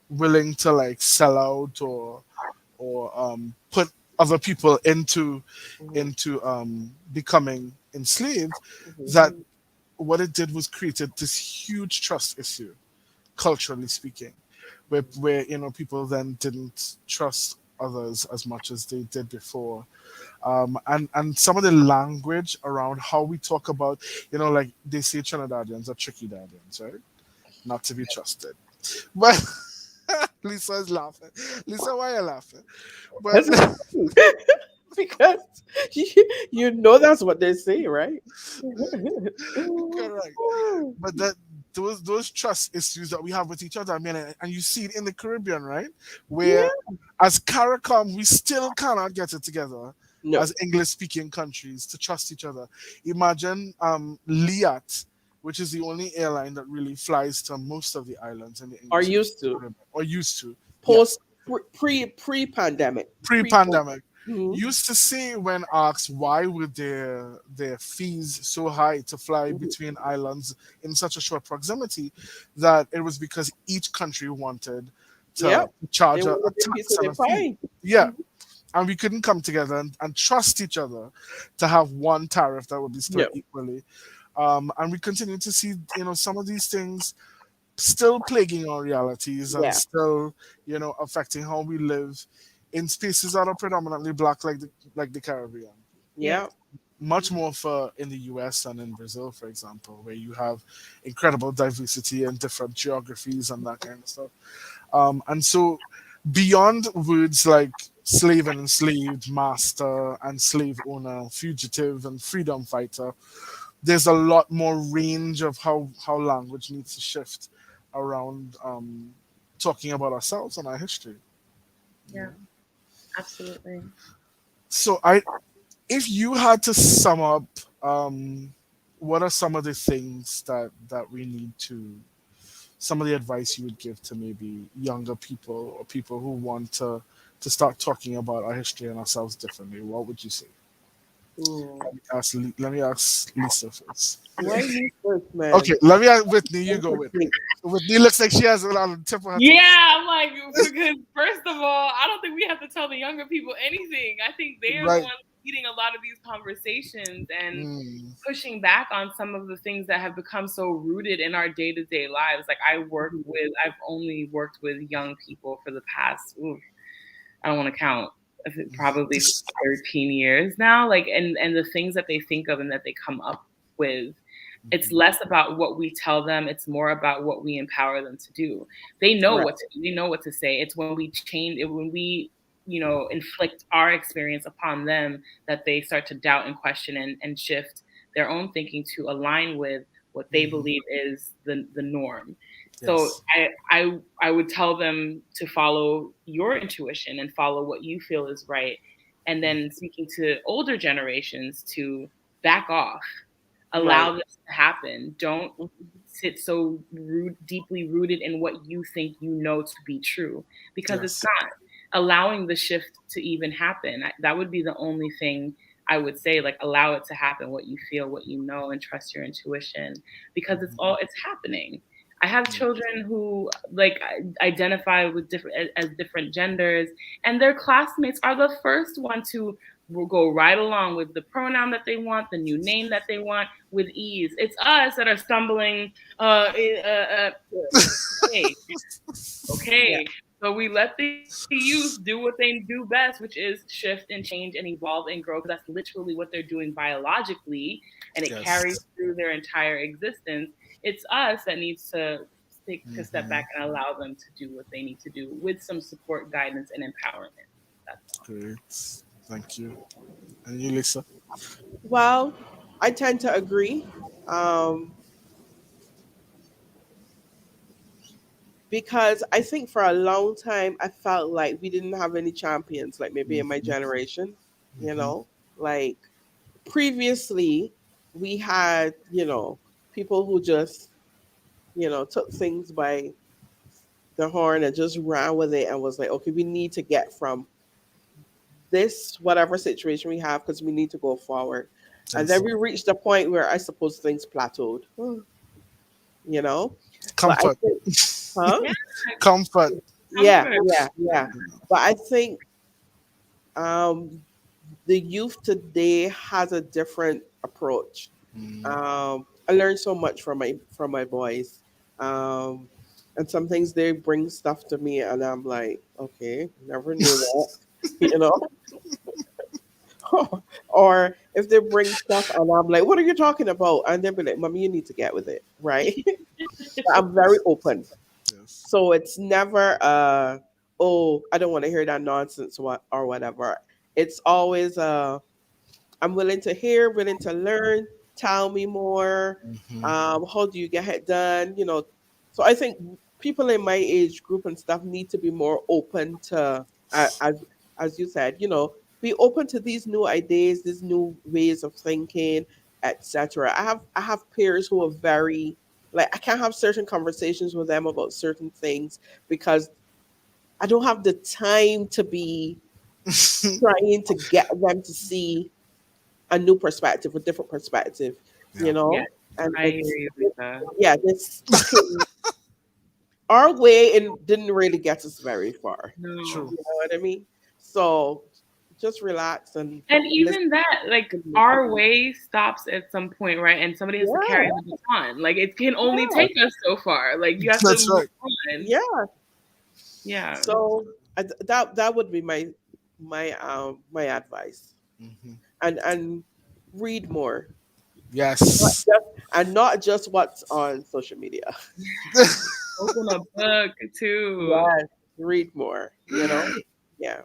willing to like sell out or put other people into becoming enslaved. That Mhm. what it did was created this huge trust issue, culturally speaking, where people then didn't trust others as much as they did before, and some of the language around how we talk about, like they say Trinidadians are tricky Dadians, right? Not to be trusted. But Lisa is laughing. Lisa, why are you laughing? But That's because you know that's what they say, right? correct. But those trust issues that we have with each other, I mean, and you see it in the Caribbean, right? Yeah. Where as CARICOM, we still cannot get it together No. as English speaking countries to trust each other. Imagine Liat, which is the only airline that really flies to most of the islands in the Are English used to Caribbean, or used to, yes, post pre-pandemic. Pre-COVID. pre-pandemic. Mhm. Used to say when asked why were their fees so high to fly Mhm. between islands in such a short proximity, that it was because each country wanted Yeah. to They charge a want their piece tax of and their a fee. pie. Yeah, and we couldn't come together and trust each other to have one tariff that would be Yeah. split equally. And we continue to see, some of these things still plaguing our realities and Yeah. still, affecting how we live in spaces that are predominantly black, like the Caribbean. Yes. Yeah. Much more for in the US and in Brazil, for example, where you have incredible diversity and different geographies and that kind of stuff. And so, beyond words like slave and enslaved, master and slave owner, fugitive and freedom fighter, there's a lot more range of how language needs to shift around talking about ourselves and our history. Yeah. Absolutely. So, if you had to sum up, um, what are some of the things that we need to, some of the advice you would give to maybe younger people or people who want to start talking about our history and ourselves differently? What would you say? Mm. Let me ask Lisa first. Why me first, Okay, man? let me ask Whitney. You Let go, me Whitney. think. Whitney looks like she has it on the tip of her tongue. Yeah, I'm like, because first of all, I don't think we have to tell the younger people anything. I think they are the Right. ones leading a lot of these conversations and Mm, pushing back on some of the things that have become so rooted in our day-to-day lives. Like I've only worked with young people for the past, I don't want to count, probably 13 years now. Like, and the things that they think of and that they come up with, it's mhm. less about what we tell them, it's more about what we empower them to do. They know Right. what to do, they know what to say. It's when we change it, when we, inflict our experience upon them, that they start to doubt and question and shift their own thinking to align with what they Mhm. believe is the norm. So Yes. I would tell them to follow your intuition and follow what you feel is right. And then speaking to older generations to back off, Right. allow this to happen. Don't sit so deeply rooted in what you think you know to be true, because it's Yes. not. Allowing the shift to even happen, that would be the only thing I would say. Like, allow it to happen, what you feel, what you know, and trust your intuition, because Mhm. it's happening. I have Yeah. children who like identify with different as different genders, and their classmates are the first one to will go right along with the pronoun that they want, the new name that they want, with ease. It's us that are stumbling. Okay, Yeah. okay. So we let the youth do what they do best, which is shift and change and evolve and grow, because that's literally what they're doing biologically, and it carries Yes. through their entire existence. It's us that needs to take a step Hmm. back and allow them to do what they need to do with some support, guidance, and empowerment. That's all. Great. Thank you. And you, Lisa? Well, I tend to agree. Um, because I think for a long time I felt like we didn't have any champions, like maybe in my Hmm. generation, you Hmm. know, like previously we had, people who just took things by the horn and just ran with it and was like, okay, we need to get from this whatever situation we have because we need to go forward. And Yes. then we reached the point where I suppose things plateaued, you know. But I Comfort. think, huh? Yeah, Comfort. Yeah, comfort. yeah, yeah. But I think um, the youth today has a different approach. Mm. I learned so much from my boys, um, and some things they bring stuff to me, and I'm like, okay, never knew that, you know. Or if they bring stuff, and I'm like, what are you talking about? And they'll be like, mommy, you need to get with it, right? I'm very open, Yes. so it's never oh, I don't want to hear that nonsense, or whatever. It's always I'm willing to hear, willing to learn. Tell me more. Hmm. How do you get it done? So I think people in my age group and stuff need to be more open to, as you said, be open to these new ideas, these new ways of thinking, etc. I have peers who are very, like, I can't have certain conversations with them about certain things because I don't have the time to be trying to get them to see a new perspective, a different perspective, you Yeah. Yes, know, and I hear it's you, Lisa. yeah, they're stuck in our way and didn't really get us very far. No. True. You know what I mean? So just relax and And listen even that, like, to me. our way stops at some point, right? And somebody has to Yeah, carry the baton. Like, it can only yeah, take us so far. Like, you have to That's move right. on. yeah. Yeah. So that would be my advice, Hmm. and read more, not Yes. just and not just what's on social media. Open a book too. Yes, read more. Yeah.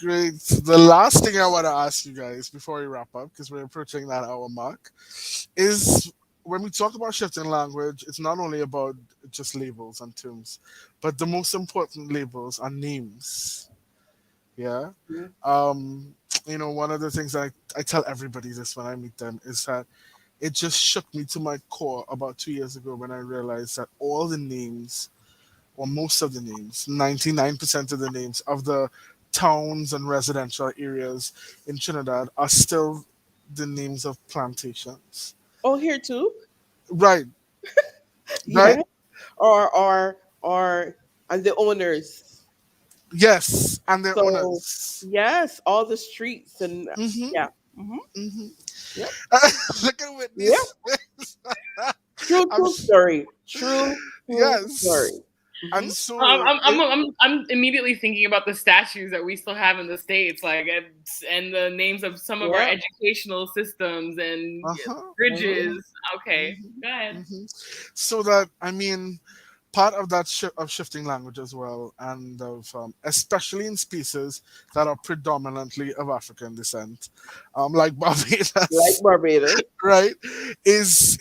Great. The last thing I want to ask you guys before we wrap up, because we're approaching that hour mark, is when we talk about shifting language, it's not only about just labels and terms, but the most important labels are names. Yeah. Mhm. Um, one of the things I tell everybody this when I meet them is that it just shook me to my core about 2 years ago when I realized that all the names, or most of the names, 99% of the names of the towns and residential areas in Trinidad are still the names of plantations. Oh, here too. Right, right? Yeah. Or and the owners. Yes, and their So owners. yes, all the streets and Hmm. yeah. Hmm. Hmm. Yep. Look at Yep. Whitney's. I'm True story. True yes, story. and Hmm. so it, I'm immediately thinking about the statues that we still have in the states, like, and the names of some of our Yeah. educational systems and uh-huh. Hmm. bridges. Okay, Hmm. go ahead. Hmm. So that, part of that of shifting language as well, and of especially in species that are predominantly of African descent, like Like Barbados, Barbados. right? Is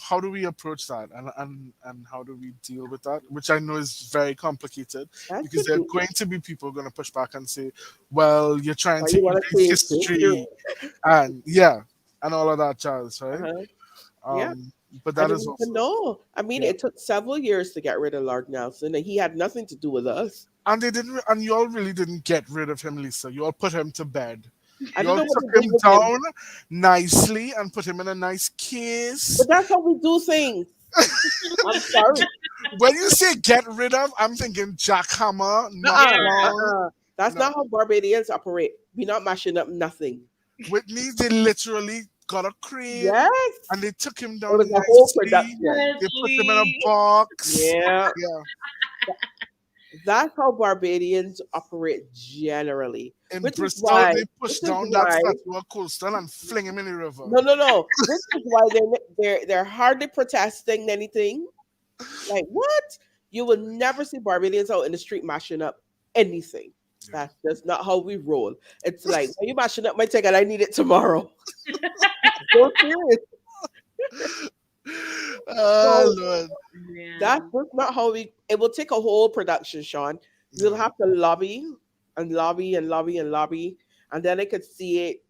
how do we approach that, and how do we deal with that? Which I know is very complicated That because should there are be going to be people going to push back and say, "Well, you're trying why to you want to erase change history. history," and yeah, and all of that jazz, right? Uh-huh. Yeah. Um, but I that is didn't even also know. I mean, yeah. it took several years to get rid of Lord Nelson, and he had nothing to do with us. And they didn't, and you all really didn't get rid of him, Lisa. You all put him to bed. I You don't all know what took they did him with him, down nicely and put him in a nice case. but that's how we do things. I'm sorry. When you say get rid of, I'm thinking jackhammer, knock Uh-uh, Yeah. down. uh-uh. That's No, not how Barbadians operate. We're not mashing up nothing. Whitney, they literally got a crane Yes, and they took him it down was a whole nicely. production. They put him in a Definitely. box. Yeah, Yeah, that's how Barbadians operate generally. in Which is Bristol, why, they which pushed is down that why, statue of Coastal and fling him in the river. no, no, no. Which is why they're hardly protesting anything. Like what? You will never see Barbadians out in the street mashing up anything. Yeah. That's not how we roll. It's like, are you mashing up my ticket? I need it tomorrow. So serious. Oh So Lord. Man. that's not how we. It will take a whole production, Sean. We'll Yeah. have to lobby and lobby and lobby and lobby, and then I could see it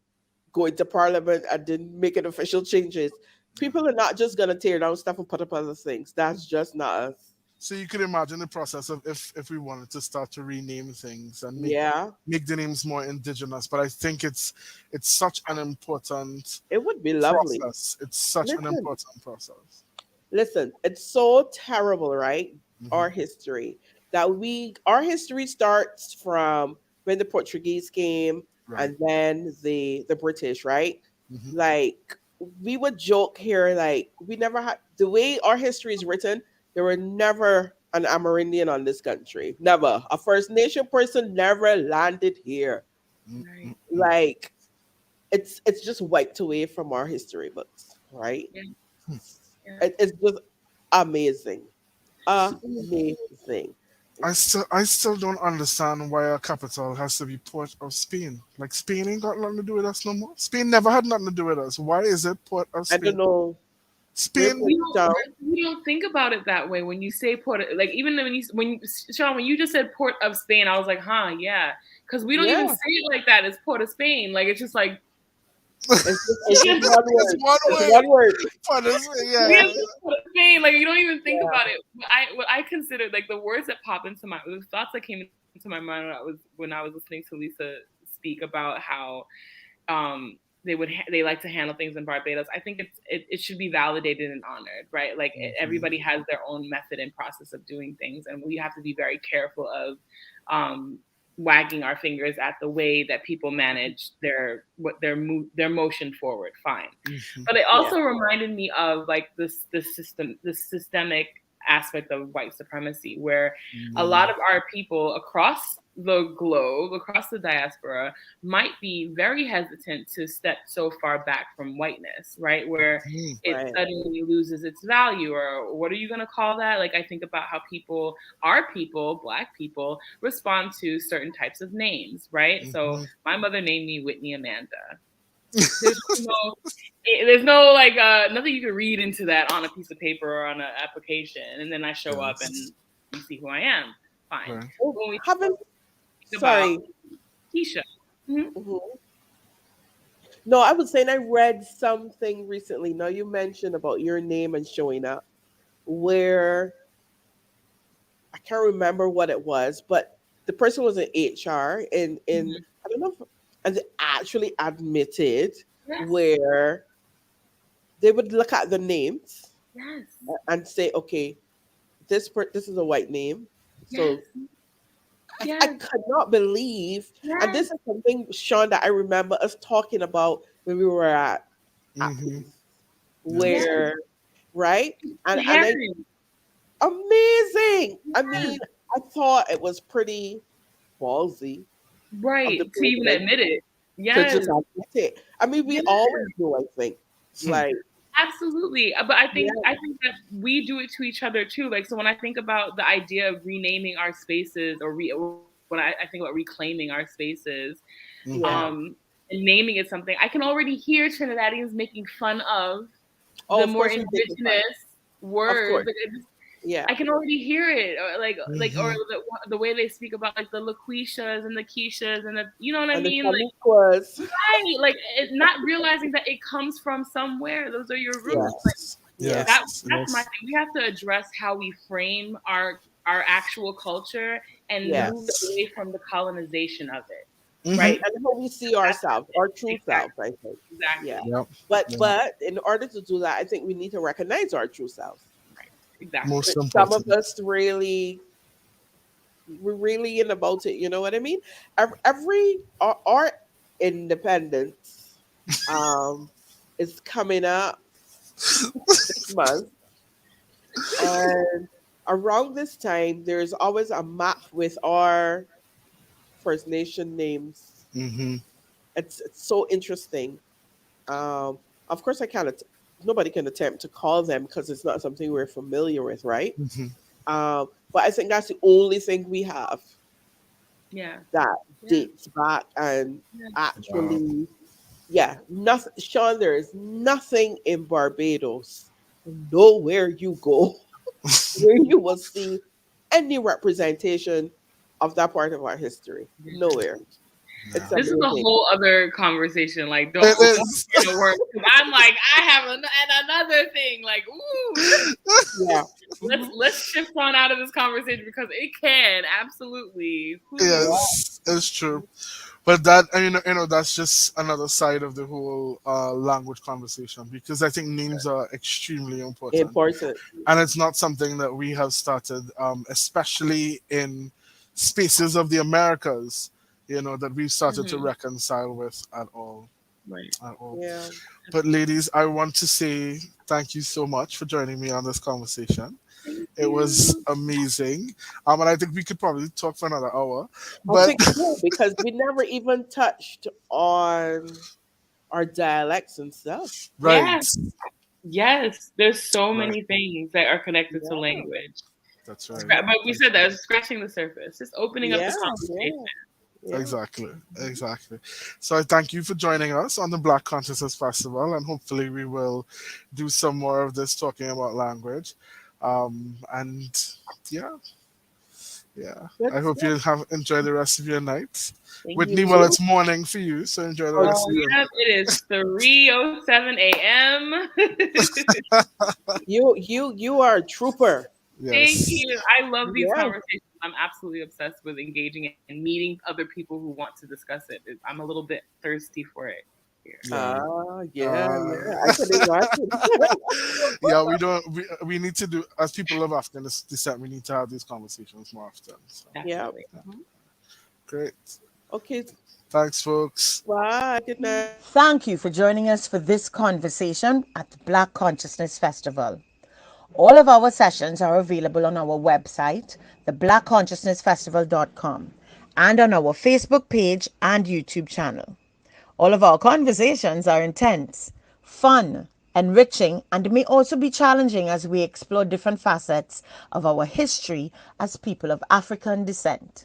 go into Parliament and then make it official changes. People are not just gonna tear down stuff and put up other things. That's just not us. So you could imagine the process of if we wanted to start to rename things and Yeah, make the names more indigenous. But I think it's such an important it would be lovely. process. It's such an Listen, important process. listen, it's so terrible, right? Our Hmm. history our history starts from when the Portuguese came Right. and then the British, right? Hmm. Like we would joke here, like we never had the way our history is written. There were never an Amerindian on this country. Never. A First Nation person never landed here. Right. Like it's just wiped away from our history books, right? Yeah. Yeah. It's just amazing, amazing. I still don't understand why our capital has to be Port of Spain. Like Spain ain't got nothing to do with us no more. Spain never had nothing to do with us. Why is it Port of I don't Spain? know where Spain. We Port don't down. we don't think about it that way when you say Port. Like even when Sean, when you just said Port of Spain, I was like, huh, yeah, because we don't even Yeah, say it like that. It's Port of Spain. Like it's just like it's just one It's word. one It's word. one word. Port of Spain. Yeah, yeah, yeah, it's Port of Spain. Like you don't even think Yeah, about it. What I consider like the words that pop into the thoughts that came into my mind when I was listening to Lisa speak about how they like to handle things in Barbados. I think it should be validated and honored, right? Like yeah. everybody has their own method and process of doing things, and we have to be very careful of um, wagging our fingers at the way that people manage their motion forward. Fine, Hmm. but it yeah, also reminded me of like this systemic aspect of white supremacy, where a lot Hmm. of our people across the globe, across the diaspora, might be very hesitant to step so far back from whiteness, right? Where it right. suddenly loses its value, or what are you going to call that? Like, I think about how our people, Black people, respond to certain types of names, right? So, Hmm. my mother named me Whitney Amanda. There's no, there's no like nothing you can read into that on a piece of paper or on an application, and then I show up Yes. and you see who I am. Fine. Right. Oh, When we haven't. think about Sorry. Keisha, mhm. Mhm. No, I was saying I read something recently. Now you mentioned about your name and showing up, where I can't remember what it was, but the person was in HR in Mhm. I don't know if and they actually admitted Yes, where they would look at the names yes, and say, okay, this is a white name, yes, so I yes, could not believe, and this yes, is something, Sean, that I remember us talking about when we were at Hmm. peace, yes. Yes. where right and I Harry, amazing. I mean, yes. I thought it was pretty ballsy of the Right, to even president admit it. to just Yes, admit it. I mean, we yes. always do. I think, Hmm. like, Absolutely. But I yeah, think that we do it to each other too. Like so when I think about the idea of renaming our spaces when I think about reclaiming our spaces, Hmm. yeah. um, and naming it something, I can already hear Trinidadians making fun of Oh, the of more course we make it fun. indigenous Of words. course, Like, yeah, I can already hear it, or or Hmm. the way they speak about like the LaQuishas and the Keishas and the you know what I and the mean? Like Shaniquas, right, like not realizing that it comes from somewhere. Those are your roots. yeah, Yes. yeah, That's my Yes. thing. We have to address how we frame our actual culture and yeah, move Yes. away from the colonization of it. Hmm. Right? and how we see That's ourselves, our true self. exactly I think, yeah. exactly Yep. Yep. But in order to do that, I think we need to recognize our true selves. right. Exactly. Most Which some of important. us really we're really in about it. You know what I mean? Every our independence um, is coming up this month, and around this time, there's always a map with our First Nation names. Hmm. It's so interesting. Of course, I can't. Nobody can attempt to call them because it's not something we're familiar with, right? Hmm. But I think that's the only thing we have Yeah. that Yeah. dates back and Yeah. Wow. actually, yeah, nothing. Sean, there is nothing in Barbados, nowhere you go, where you will see any representation of that part of our history. Yeah. Nowhere. It's Yeah. This is a amazing. whole other conversation. Like, don't It open up is. the word, because I'm like, I have another thing. Like, ooh, Yeah. let's Hmm. let's shift on out of this conversation because it can absolutely. Whew. Yeah. Yes, it's true. But that, and that's just another side of the whole language conversation, because I think names are extremely important, Important. and it's not something that we have started, especially in spaces of the Americas, that we've started to Hmm. reconcile with at all, Right. at all. Yeah. But ladies, I want to say thank you so much for joining me on this conversation. Thank It was you. amazing, and I think we could probably talk for another hour, I but think so because we never even touched on our dialects and stuff. right, Yes, yes. There's so right, many things that are connected to Yeah. language. that's right. But we That's said right. that scratching the surface, just opening up Yeah. the conversation. Yeah. Yeah. Exactly, exactly. So I thank you for joining us on the Black Consciousness Festival, and hopefully we will do some more of this talking about language. And yeah, yeah. Good I hope stuff. you have enjoy the rest of your night. Thank Whitney, You you. well, too. it's morning for you, so enjoy the Oh, rest Oh, of your. yep, it is 3:07 a.m. you are a trooper. Thank Yes. you. I love these Yeah. conversations. I'm absolutely obsessed with engaging and meeting other people who want to discuss it. I'm a little bit thirsty for it here. Yeah. Yeah, Uh, yeah. I can imagine. yeah, we don't. We need to do, as people of African descent. We need to have these conversations more often. So Yeah. Definitely. Mhm. great. Okay. Thanks, folks. Bye. Good night. Thank you for joining us for this conversation at the Black Consciousness Festival. All of our sessions are available on our website, theblackconsciousnessfestival.com, and on our Facebook page and YouTube channel. All of our conversations are intense, fun, enriching, and may also be challenging as we explore different facets of our history as people of African descent.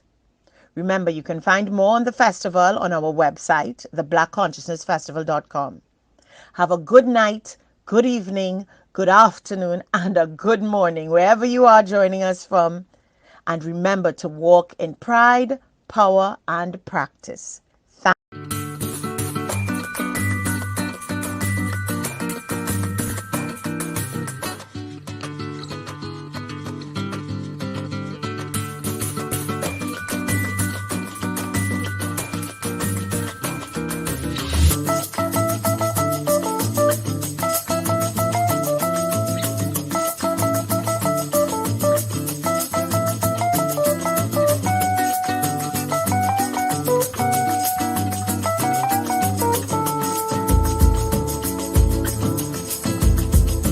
Remember, you can find more on the festival on our website, theblackconsciousnessfestival.com. Have a good night, good evening, good afternoon, and a good morning, wherever you are joining us from. And remember to walk in pride, power, and practice.